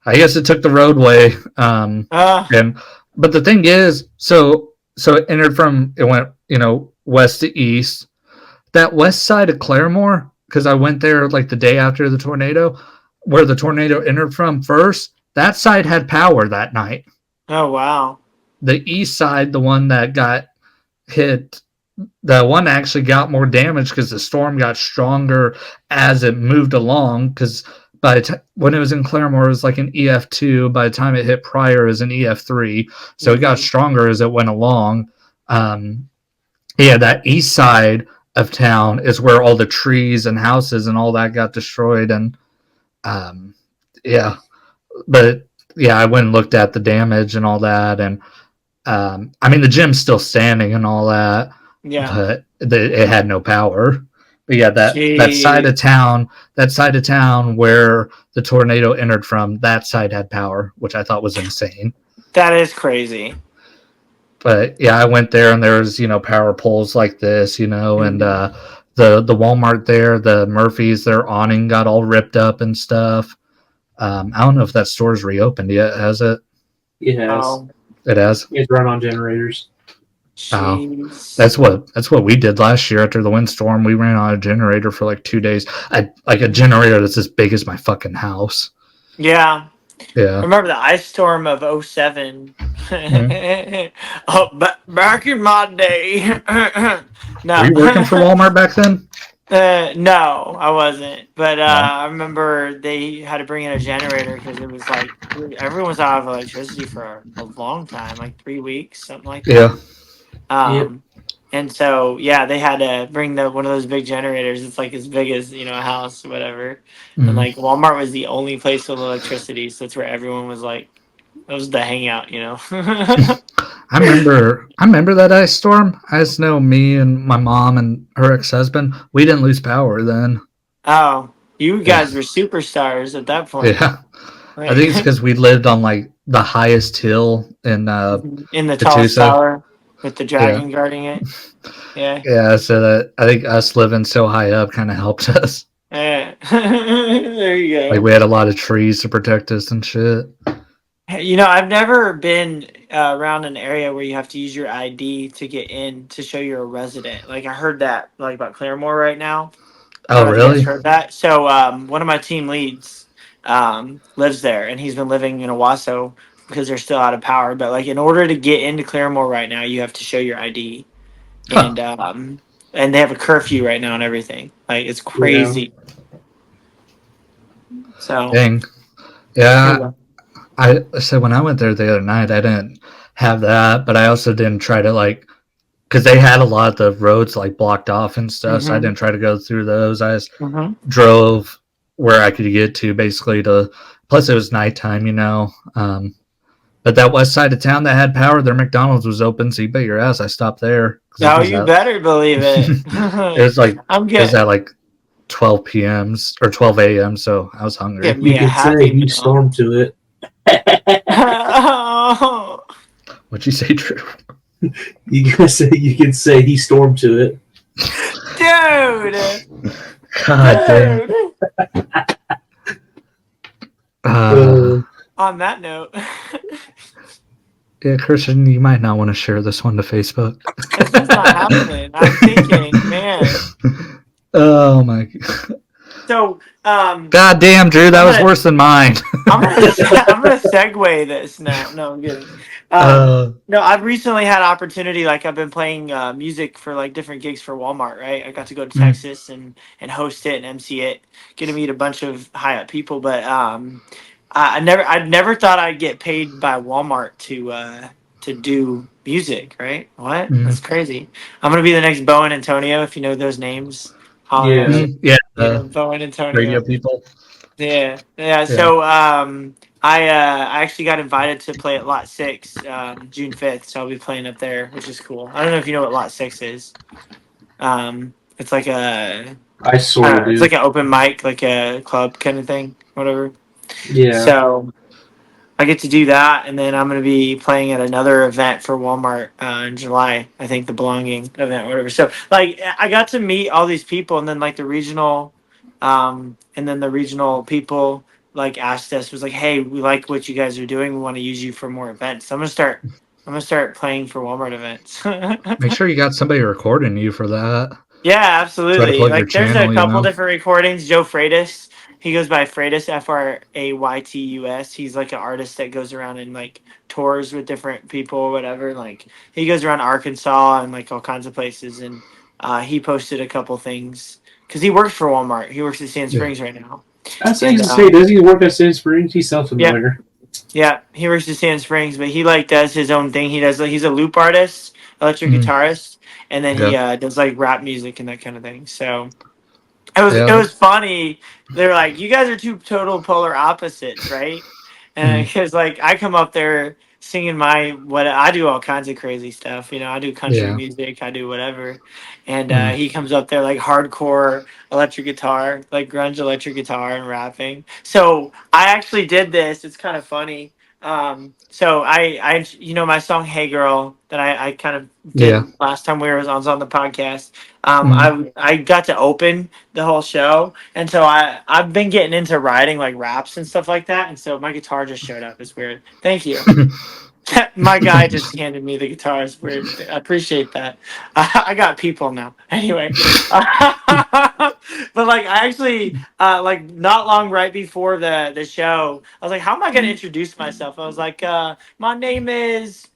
it took the roadway. But the thing is, so it went, west to east. That west side of Claremore, because I went there like the day after the tornado, where the tornado entered from first, that side had power that night. Oh, wow. The east side, the one that got hit, the one actually got more damage because the storm got stronger as it moved along. Because when it was in Claremore, it was like an EF2. By the time it hit Pryor, it was an EF3. So it got stronger as it went along. That east side of town is where all the trees and houses and all that got destroyed. And but I went and looked at the damage and all that. And I mean, the gym's still standing and all that. Yeah. But it had no power. But yeah, that side of town where the tornado entered from, that side had power, which I thought was insane. That is crazy. But yeah, I went there and there was, power poles like this, and the Walmart there, the Murphy's, their awning got all ripped up and stuff. I don't know if that store's reopened yet, has it? It has. It has. It's run on generators. That's what we did last year after the windstorm. We ran on a generator for like 2 days. Like a generator that's as big as my fucking house. Yeah. Yeah. Remember the ice storm of 07? Back in my day. No. Were you working for Walmart back then? No, I wasn't. But I remember they had to bring in a generator because it was like everyone was out of electricity for a long time, like 3 weeks, something like that. Yeah. And so they had to bring one of those big generators. It's like as big as a house or whatever. And like Walmart was the only place with electricity, so that's where everyone was like, it was the hangout. I remember that ice storm. I just know me and my mom and her ex-husband, we didn't lose power then. Oh, you guys were superstars at that point. Yeah. Right. I think it's because we lived on like the highest hill in the tallest tower with the dragon guarding it. Yeah, so that I think us living so high up kind of helped us. Yeah. There you go. Like we had a lot of trees to protect us and shit. I've never been around an area where you have to use your ID to get in to show you're a resident. Like I heard that like about Claremore right now. Oh, really? Heard that. So one of my team leads lives there, and he's been living in Owasso because they're still out of power. But like in order to get into Claremore right now, you have to show your ID, Huh. and they have a curfew right now and everything. Like it's crazy. So Dang. Yeah, I said when I went there the other night, I didn't have that, but I also didn't try to like because they had a lot of the roads like blocked off and stuff. So I hmm didn't try to go through those. I just hmm drove where I could get to basically to. Plus, it was nighttime, you know. But that west side of town that had power, their McDonald's was open. So you bet your ass I stopped there because it Oh, was you at better believe it. it was like I'm it was at like 12 p.m. or 12 a.m. So I was hungry. get me You a could say Happy he Meal. stormed to it. Oh, What'd you say, Drew? You can say he stormed to it. dude, God dang. dude. On that note, Yeah, Christian, you might not want to share this one to Facebook. it's just not happening. I'm thinking, man. Oh my god. So, God damn, Drew, that I'm was gonna, worse than mine. I'm gonna segue this now. No, I'm kidding. No, I've recently had opportunity. Like I've been playing music for like different gigs for Walmart. Right, I got to go to Mm. Texas and host it and MC it, get to meet a bunch of high up people. But I never thought I'd get paid by Walmart to do music. Right? What? That's Mm. crazy. I'm gonna be the next Bo and Antonio. If you know those names, holler at Yeah. me. Mm. Yeah, Yeah, Bo and radio Antonio. people. Yeah, yeah. Yeah. So I actually got invited to play at Lot Six June 5th. So I'll be playing up there, which is cool. I don't know if you know what Lot Six is. It's like I sort of it's do. like an open mic, like a club kind of thing, whatever. Yeah. So I get to do that, and then I'm going to be playing at another event for Walmart in July. I think the Belonging event, or whatever. So like I got to meet all these people, and then like the regional people like asked us was like, "Hey, we like what you guys are doing. We want to use you for more events." So I'm gonna start. I'm gonna start playing for Walmart events. Make sure you got somebody recording you for that. Yeah, Try to absolutely. plug your Like there's a channel, you couple know. different recordings. Joe Freitas, he goes by Freitas, Fraytus. He's like an artist that goes around and like tours with different people or whatever. Like he goes around Arkansas and like all kinds of places. And he posted a couple things because he works for Walmart. He works at Sand Yeah. Springs right now. I was going And to say, does he work at Sand Springs? He sounds yeah, familiar. yeah, he works at Sand Springs, but he like does his own thing. He does like he's a loop artist, electric Mm. guitarist, and then he Yeah. does like rap music and that kind of thing. So. It Yeah. was funny. They're like, you guys are two total polar opposites, right? And Mm. because like I come up there singing my what I do all kinds of crazy stuff. You know, I do country Yeah. music, I do whatever, and Mm. he comes up there like hardcore electric guitar, like grunge electric guitar and rapping. So I actually did this. It's kind of funny. So I you know my song "Hey Girl" that I kind of Yeah. did last time we were on the podcast. Mm. I got to open the whole show, and so I've been getting into writing like raps and stuff like that, and so my guitar just showed up. It's weird. Thank you. My guy just handed me the guitar. It's weird. I appreciate that. I got people now. Anyway, but like I actually like not long right before the show, I was like, how am I going to introduce myself? I was like, my name is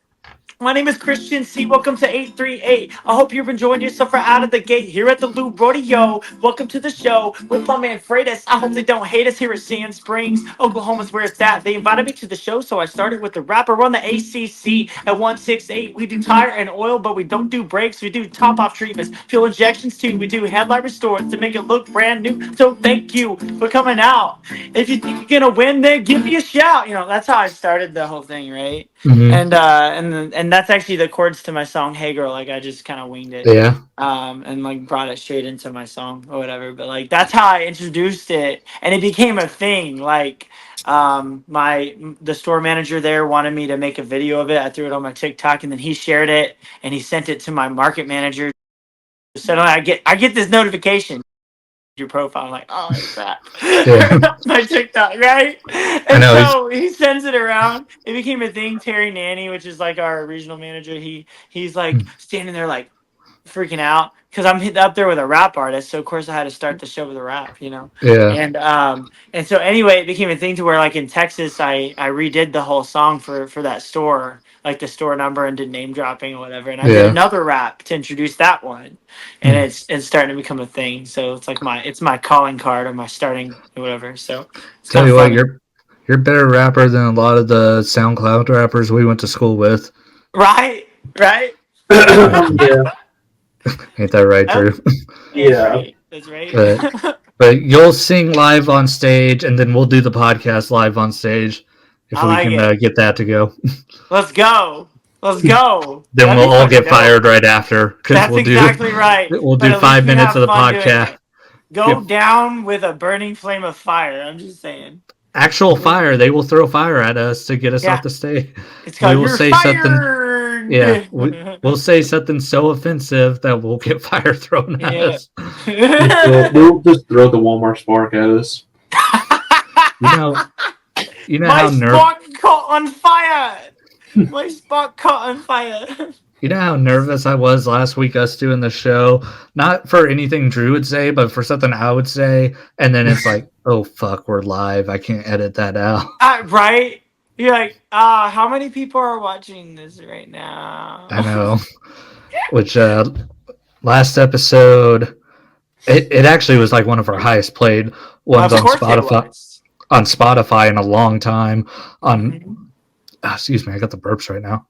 Christian C. Welcome to 838. I hope you're enjoying yourself right out of the gate here at the Loop Rodeo. Welcome to the show with my man Freitas. I hope they don't hate us here at Sand Springs, Oklahoma's where it's at. They invited me to the show, so I started with the rapper on the ACC at 168. We do tire and oil, but we don't do brakes. We do top off treatments, fuel injections too. We do headlight restores to make it look brand new. So thank you for coming out. If you think you're gonna win, then give me a shout. You know, that's how I started the whole thing, right? Mm. And that's actually the chords to my song "Hey Girl." Like I just kind of winged it, Yeah. and like brought it straight into my song or whatever. But like that's how I introduced it, and it became a thing. Like the store manager there wanted me to make a video of it. I threw it on my TikTok, and then he shared it and he sent it to my market manager. Suddenly, I get this notification. Your profile. I'm like, oh, it's that. Yeah. My TikTok, right? I And know. so he sends it around. It became a thing. Terry Nanny, which is like our regional manager, he's like Mm. standing there like, freaking out because I'm up there with a rap artist, so of course I had to start the show with a rap, Yeah. And so anyway, it became a thing to where like in Texas, I redid the whole song for that store, like the store number, and did name dropping or whatever, and I did Yeah. another rap to introduce that one, and it's starting to become a thing. So it's like my calling card or my starting or whatever. So it's Tell kind of you what, funny, you're a better rapper than a lot of the SoundCloud rappers we went to school with. right? Right? Yeah. Ain't that right, Oh, Drew? that's Yeah. right. That's right. But you'll sing live on stage, and then we'll do the podcast live on stage if I we like can it. get that to go. Let's go. Let's go. Then That'd we'll be all fucking get fired dope. right after because That's exactly right. we'll But do at least 5 we minutes have of the fun doing podcast. it. Go down with a burning flame of fire. I'm just saying. Actual fire. They will throw fire at us to get us Yeah. off the stage. It's We called will You're say something. Fired. Yeah, we'll say something so offensive that we'll get fire thrown at Yeah. us. We'll just throw the Walmart spark at us. You know My how spot caught on fire. My spot caught on fire. You know how nervous I was last week us doing the show? Not for anything Drew would say, but for something I would say. And then it's like, oh, fuck, we're live. I can't edit that out. Right? You're like, how many people are watching this right now? I know. Which, last episode, it actually was like one of our highest played ones Of on course it Spotify. was. On Spotify in a long time. Mhm. Excuse me, I got the burps right now.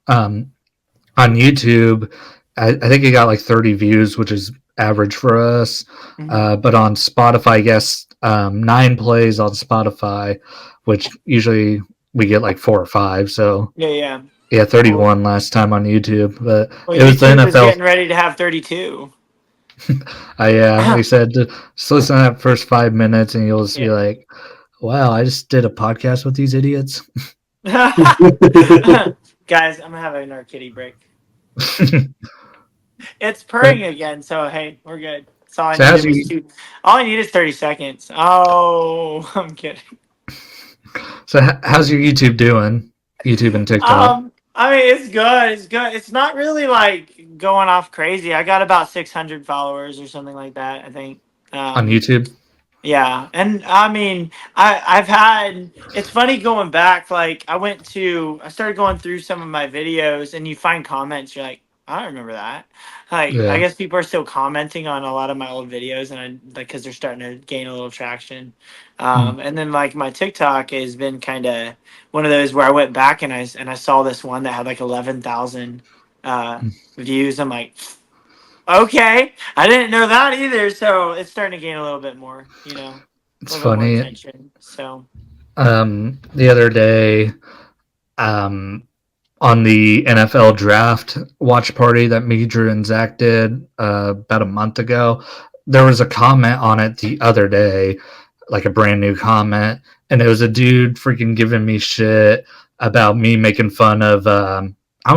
On YouTube, I think it got like 30 views, which is average for us. But on Spotify, I guess 9 plays on Spotify, which usually we get like 4 or 5. So Yeah. 31 last time on YouTube. But Well, it was the YouTube is NFL. getting ready to have 32. They said just listen to that first 5 minutes, and you'll just be Yeah. like, "Wow, I just did a podcast with these idiots." Guys, I'm gonna have another kitty break. It's purring again, so hey, we're good. That's all I So need. All I need is 30 seconds. Oh, I'm kidding. So how's your YouTube doing? YouTube and TikTok. I mean, it's good. It's good. It's not really like going off crazy. I got about 600 followers or something like that, I think. On YouTube? Yeah, and I mean, I've had. It's funny going back. Like I started going through some of my videos, and you find comments. You're like, I don't remember that. Like, Yeah. I guess people are still commenting on a lot of my old videos, and because they're starting to gain a little traction. And then like my TikTok has been kind of one of those where I went back and I saw this one that had like 11,000 views. I'm like, okay, I didn't know that either. So it's starting to gain a little bit more, It's a little bit more funny. attention. So The other day, on the NFL draft watch party that me, Drew, and Zach did about a month ago, there was a comment on it the other day, like a brand new comment, and it was a dude freaking giving me shit about me making fun of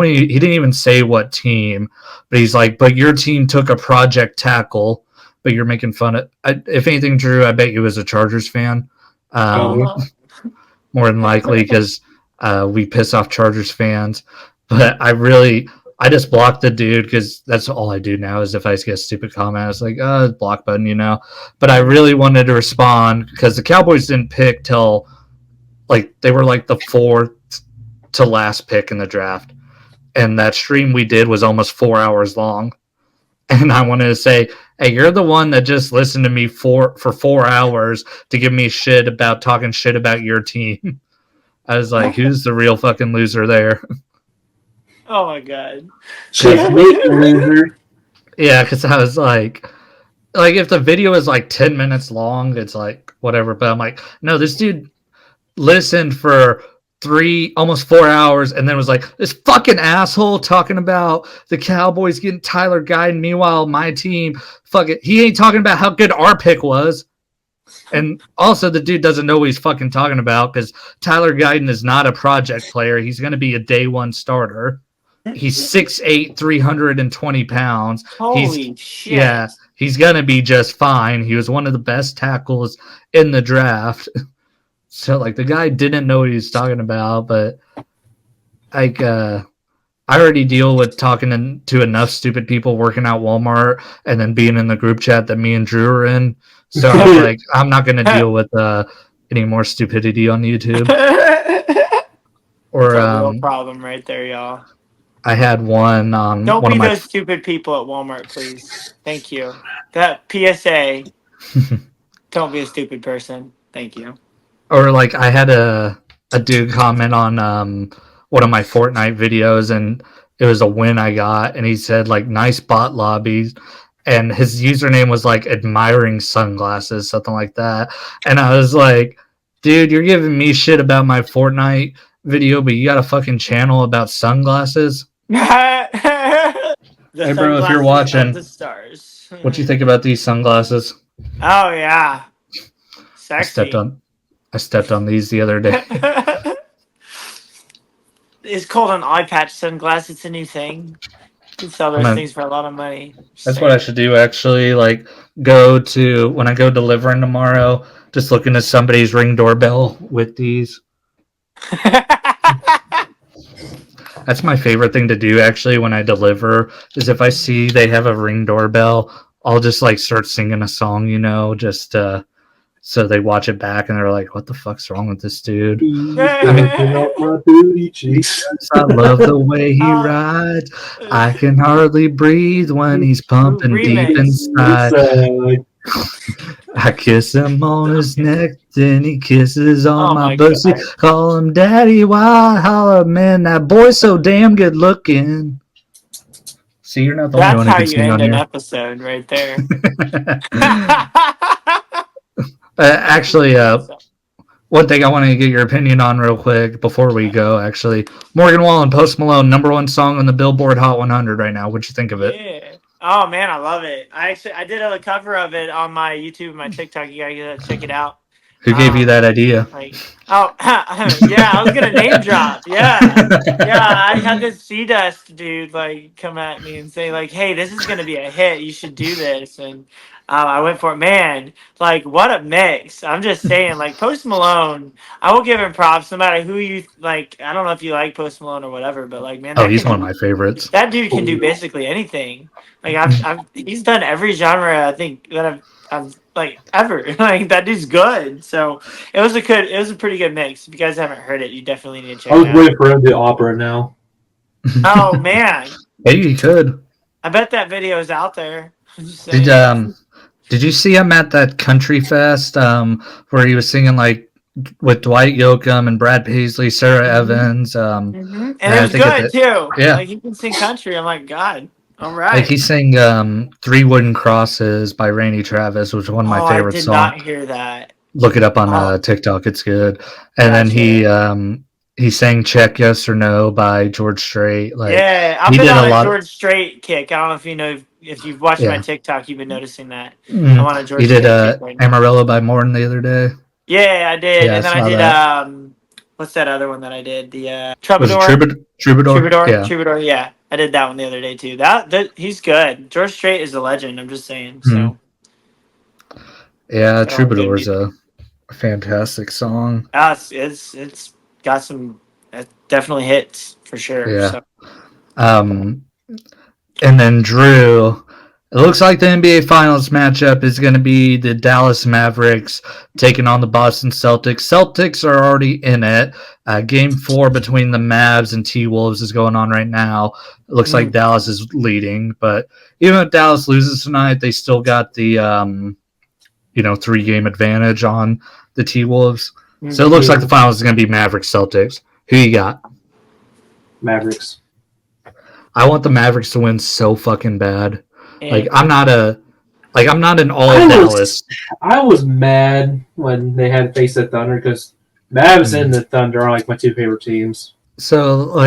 he didn't even say what team, but he's like, but your team took a project tackle, but you're making fun of. If anything, Drew, I bet you was a Chargers fan, more than likely, because we piss off Chargers fans. But I just blocked the dude because that's all I do now is if I get a stupid comment, it's like, block button, But I really wanted to respond because the Cowboys didn't pick till like they were like the 4th to last pick in the draft. And that stream we did was almost 4 hours long. And I wanted to say, hey, you're the one that just listened to me for 4 hours to give me talking shit about your team. I was like, who's the real fucking loser there? oh my god, loser. Yeah, because I was like if the video is like 10 minutes long, it's like whatever. But I'm like, no, this dude listened for almost 4 hours, and then was like, this fucking asshole talking about the Cowboys getting Tyler Guyton. Meanwhile, my team, fuck it, he ain't talking about how good our pick was. And also, the dude doesn't know what he's fucking talking about because Tyler Guyton is not a project player. He's going to be a day one starter. He's 6'8", 320 pounds. holy shit! Yeah, he's going to be just fine. He was one of the best tackles in the draft. So, like, the guy didn't know what he was talking about, but, like, I I already deal with talking to enough stupid people working at Walmart and then being in the group chat that me and Drew are in. So I was like, I'm not going to deal with any more stupidity on YouTube. Or a real problem right there, y'all. I had one on. Don't one be of my those stupid people at Walmart, please. Thank you. That PSA. Don't be a stupid person. Thank you. Or like I had a dude comment on one of my Fortnite videos, and it was a win I got, and he said like nice bot lobbies, and his username was like admiring sunglasses, something like that. And I was like, dude, you're giving me shit about my Fortnite video, but you got a fucking channel about sunglasses. Hey, bro, if you're watching, the stars. What you think about these sunglasses? Oh yeah, sexy. I stepped on these the other day. It's called an eye patch sunglass. It's a new thing. You can sell those things for a lot of money. That's what I should do, actually. Like, when I go delivering tomorrow, just look into somebody's Ring doorbell with these. That's my favorite thing to do, actually, when I deliver, is if I see they have a Ring doorbell, I'll just, like, start singing a song, just so they watch it back and they're like, what the fuck's wrong with this dude? I love the way he rides. I can hardly breathe when he's pumping deep inside. I kiss him on his neck, then he kisses on my pussy. Call him daddy, why holler, man, that boy's so damn good looking. See, you're not the only one who can sing on here. That's how you end an episode right there. Actually, one thing I want to get your opinion on real quick before we go, actually. Morgan Wallen, Post Malone, #1 song on the Billboard Hot 100 right now. What'd you think of it? Yeah. Oh, man, I love it. I did a cover of it on my YouTube and my TikTok. You gotta check it out. Who gave you that idea? Yeah, I was gonna name drop. Yeah, I had this C-Dust dude come at me and say hey, this is gonna be a hit. You should do this, and I went for it. Man, what a mix! I'm just saying, Post Malone. I will give him props, no matter who you like. I don't know if you like Post Malone or whatever, but man, he's one of my favorites. That dude can do basically anything. He's done every genre I think that I've ever. That dude's good. So it was a pretty good mix. If you guys haven't heard it, you definitely need to check it out. I was waiting for him to opera now. Oh man. Maybe he could. I bet that video is out there. Did you see him at that country fest where he was singing with Dwight Yoakam and Brad Paisley, Sarah Evans? And it was good too. Yeah. He can sing country. I'm like, God. All right. He sang "Three Wooden Crosses" by Randy Travis, which was one of my favorite songs. I did not hear that. Look it up on TikTok; it's good. And then he sang "Check Yes or No" by George Strait. I've been on a George Strait kick. I don't know if you know if you've watched my TikTok, you've been noticing that. I'm on a George Strait kick right now. "Amarillo" by Morton the other day. Yeah, I did, and then I did. What's that other one that I did? The Troubadour. Troubadour. Yeah, I did that one the other day too. That he's good. George Strait is a legend. I'm just saying. So. Yeah, Troubadour is a fantastic song. It's got some definitely hits for sure. Yeah. So. And then Drew. It looks like the NBA Finals matchup is going to be the Dallas Mavericks taking on the Boston Celtics. Celtics are already in it. Game 4 between the Mavs and T-Wolves is going on right now. It looks like Dallas is leading, but even if Dallas loses tonight, they still got the 3-game advantage on the T-Wolves. So it looks like the Finals is going to be Mavericks-Celtics. Who you got? Mavericks. I want the Mavericks to win so fucking bad. I'm not an Dallas. I was mad when they had to face the Thunder because Mavs and the Thunder are my two favorite teams. So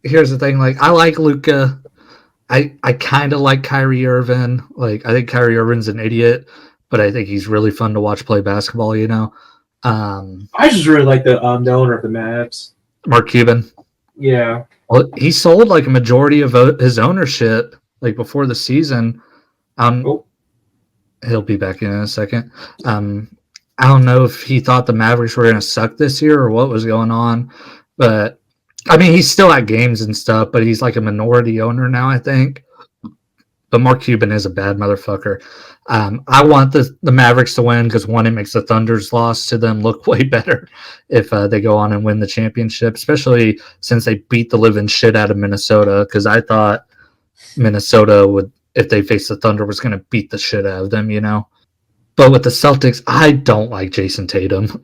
here's the thing. I like Luka. I kind of like Kyrie Irving. I think Kyrie Irving's an idiot, but I think he's really fun to watch play basketball. I just really like the owner of the Mavs, Mark Cuban. Yeah. Well, he sold a majority of his ownership. Before the season, he'll be back in a second. I don't know if he thought the Mavericks were going to suck this year or what was going on, but I mean, he's still at games and stuff, but he's like a minority owner now, I think. But Mark Cuban is a bad motherfucker. I want the Mavericks to win because, one, it makes the Thunder's loss to them look way better if they go on and win the championship, especially since they beat the living shit out of Minnesota, because I thought Minnesota would, if they faced the Thunder, was going to beat the shit out of them, you know? But with the Celtics, I don't like Jason Tatum.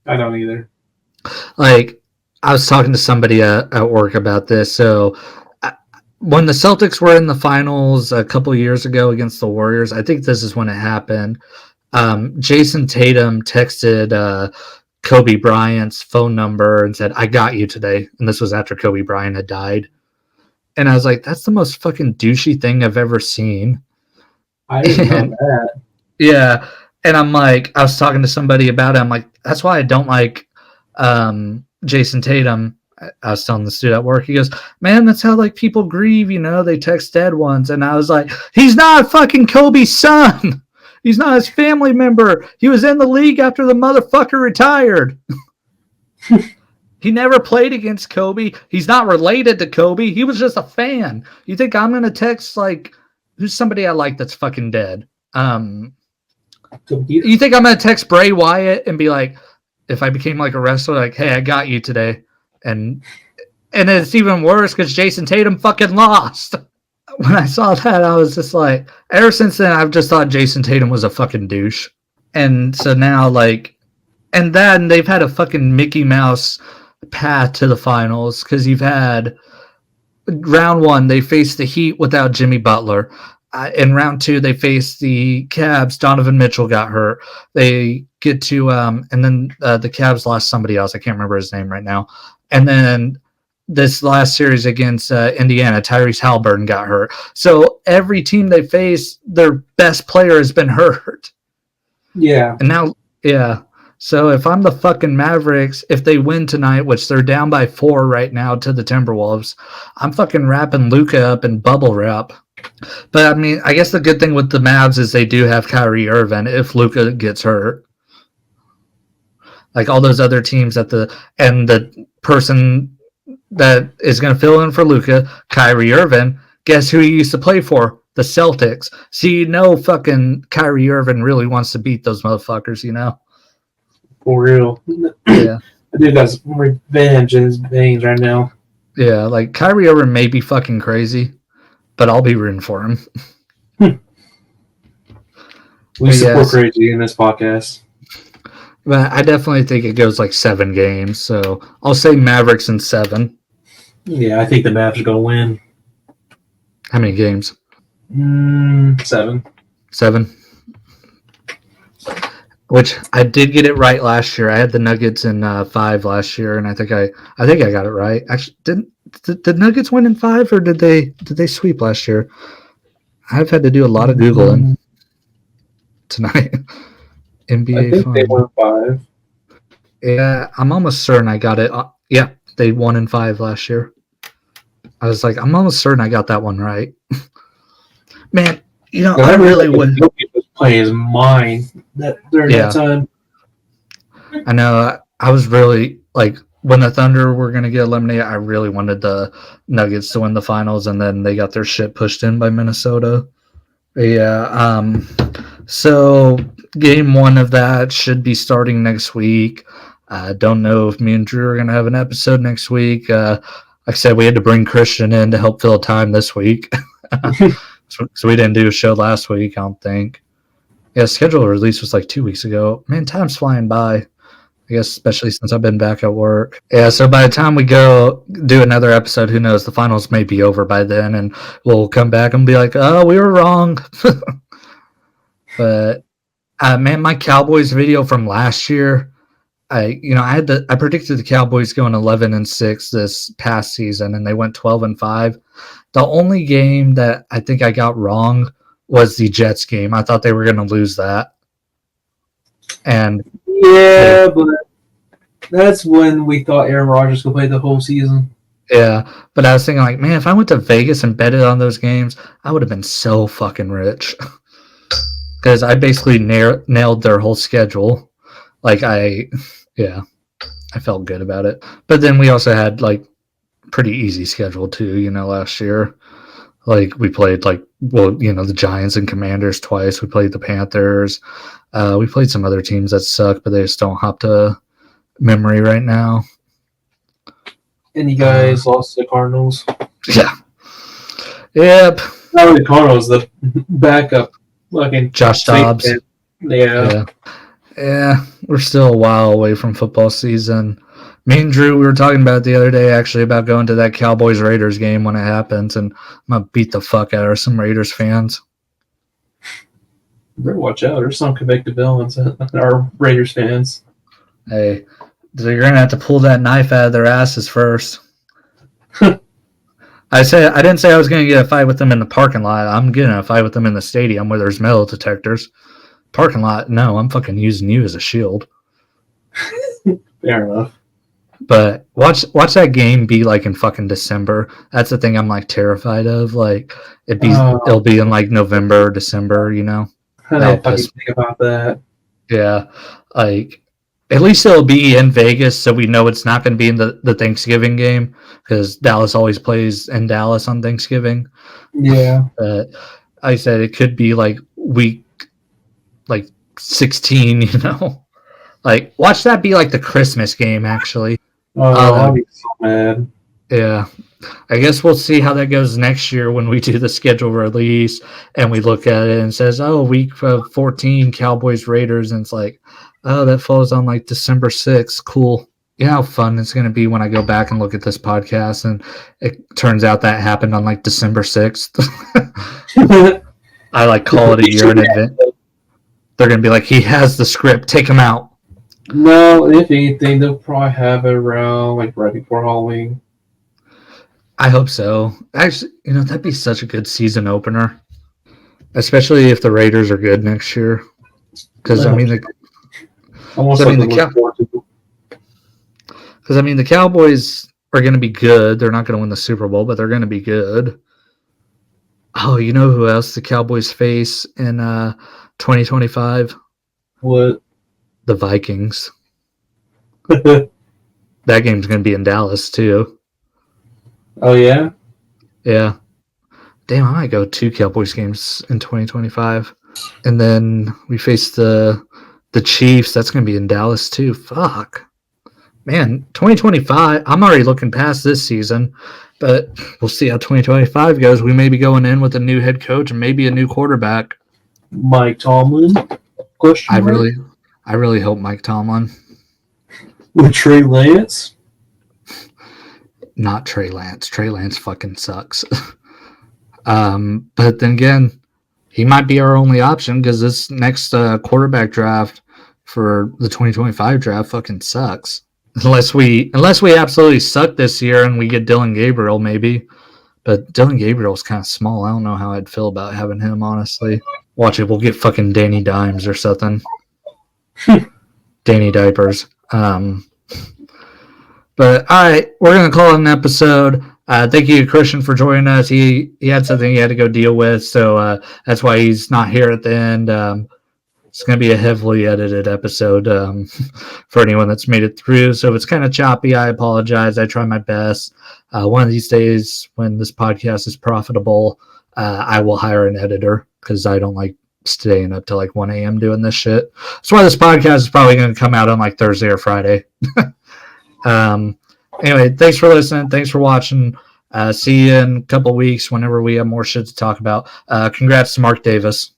I don't either. Like, I was talking to somebody at work about this. So when the Celtics were in the finals a couple of years ago against the Warriors, I think this is when it happened. Jason Tatum texted Kobe Bryant's phone number and said, "I got you today." And this was after Kobe Bryant had died. And I was like, that's the most fucking douchey thing I've ever seen. I didn't know that. Yeah. And I'm like, I was talking to somebody about it. I'm like, that's why I don't like Jason Tatum. I was telling this dude at work. He goes, "Man, that's how like people grieve, you know, they text dead ones." And I was like, he's not fucking Kobe's son. He's not his family member. He was in the league after the motherfucker retired. He never played against Kobe. He's not related to Kobe. He was just a fan. You think I'm going to text like, who's somebody I like that's fucking dead? You think I'm going to text Bray Wyatt and be like, if I became like a wrestler, like, "Hey, I got you today." And it's even worse because Jason Tatum fucking lost. When I saw that, I was just like, ever since then, I've just thought Jason Tatum was a fucking douche. And so now, like, and then they've had a fucking Mickey Mouse path to the finals because you've had round one, they faced the Heat without Jimmy Butler. In round two, they faced the Cavs. Donovan Mitchell got hurt. They get to, and then the Cavs lost somebody else. I can't remember his name right now. And then this last series against Indiana, Tyrese Halliburton got hurt. So every team they face, their best player has been hurt. Yeah. And now, yeah. So if I'm the fucking Mavericks, if they win tonight, which they're down by 4 right now to the Timberwolves, I'm fucking wrapping Luka up in bubble wrap. But I mean, I guess the good thing with the Mavs is they do have Kyrie Irving if Luka gets hurt. Like all those other teams and the person that is going to fill in for Luka, Kyrie Irving, guess who he used to play for? The Celtics. So you know fucking Kyrie Irving really wants to beat those motherfuckers, you know? For real. Yeah. I think that's revenge in his veins right now. Yeah, like Kyrie Irving may be fucking crazy, but I'll be rooting for him. We support crazy in this podcast. But I definitely think it goes like 7 games, so I'll say Mavericks in 7. Yeah, I think the Mavs are going to win. How many games? 7. 7. Which I did get it right last year. I had the Nuggets in 5 last year, and I think I got it right. Actually, did the Nuggets win in 5, or did they sweep last year? I've had to do a lot of Googling tonight. NBA I think fun. they won 5. Yeah, I'm almost certain I got it. Yeah, they won in 5 last year. I was like, I'm almost certain I got that one right. Man, you know, I really wouldn't. Was playing his mind during that time. I know. I was really like when the Thunder were going to get eliminated. I really wanted the Nuggets to win the finals, and then they got their shit pushed in by Minnesota. Yeah. So game 1 of that should be starting next week. I don't know if me and Drew are going to have an episode next week. Like I said, we had to bring Christian in to help fill time this week. So we didn't do a show last week, I don't think. Yeah, schedule release was like 2 weeks ago. Man, time's flying by. I guess especially since I've been back at work. Yeah, so by the time we go do another episode, who knows? The finals may be over by then, and we'll come back and be like, "Oh, we were wrong." But man, my Cowboys video from last year, I predicted the Cowboys going 11-6 this past season, and they went 12-5. The only game that I think I got wrong was the Jets game. I thought they were going to lose that. And yeah, but that's when we thought Aaron Rodgers could play the whole season. Yeah, but I was thinking like, man, if I went to Vegas and betted on those games, I would have been so fucking rich. Because I basically nailed their whole schedule. Like I felt good about it. But then we also had like pretty easy schedule too. Last year, like we played the Giants and Commanders twice. We played the Panthers. We played some other teams that suck, but they just don't hop to memory right now. And you guys lost to the Cardinals. Yeah. Yep. Not the Cardinals, the backup. Fucking Josh Dobbs. Yeah. Yeah. We're still a while away from football season. Me and Drew, we were talking about it the other day, actually, about going to that Cowboys-Raiders game when it happens, and I'm going to beat the fuck out of some Raiders fans. Better watch out. There's some convicted villains that are Raiders fans. Hey, you're going to have to pull that knife out of their asses first. I didn't say I was going to get a fight with them in the parking lot. I'm getting a fight with them in the stadium where there's metal detectors. Parking lot, no, I'm fucking using you as a shield. Fair enough. But watch that game be like in fucking December. That's the thing I'm like terrified of. Like it'll be in like November or December, I didn't fucking think about that. Yeah. Like at least it'll be in Vegas, so we know it's not going to be in the Thanksgiving game because Dallas always plays in Dallas on Thanksgiving. Yeah. But I said it could be like week 16, Like watch that be like the Christmas game actually. Oh, I'll be so mad. Yeah. I guess we'll see how that goes next year when we do the schedule release and we look at it and it says, week 14 Cowboys Raiders, and it's like, that falls on like December 6th. Cool. You know how fun it's going to be when I go back and look at this podcast and it turns out that happened on like December 6th. I like call it a year in advance. They're going to be like, he has the script. Take him out. No, if anything, they'll probably have it around like right before Halloween. I hope so. Actually, that'd be such a good season opener, especially if the Raiders are good next year. Because the Cowboys are going to be good. They're not going to win the Super Bowl, but they're going to be good. Oh, you know who else the Cowboys face in 2025? What? The Vikings. That game's going to be in Dallas too. Oh yeah? Yeah. Damn, I might go 2 Cowboys games in 2025. And then we face the Chiefs. That's going to be in Dallas too. Fuck. Man, 2025, I'm already looking past this season, but we'll see how 2025 goes. We may be going in with a new head coach and maybe a new quarterback. Mike Tomlin? I really hope Mike Tomlin. With Trey Lance? Not Trey Lance. Trey Lance fucking sucks. But then again, he might be our only option because this next quarterback draft for the 2025 draft fucking sucks. Unless we absolutely suck this year and we get Dylan Gabriel, maybe. But Dylan Gabriel's kind of small. I don't know how I'd feel about having him, honestly. Watch it. We'll get fucking Danny Dimes or something. Danny Diapers. But all right, we're gonna call it an episode. Thank you, Christian, for joining us. He had something he had to go deal with, so that's why he's not here at the end. It's gonna be a heavily edited episode for anyone that's made it through. So if it's kind of choppy, I apologize. I try my best. One of these days, when this podcast is profitable, I will hire an editor because I don't like staying up till like 1 a.m. doing this shit. That's why this podcast is probably going to come out on like Thursday or Friday. Anyway, thanks for listening. Thanks for watching. See you in a couple weeks whenever we have more shit to talk about. Congrats to Mark Davis.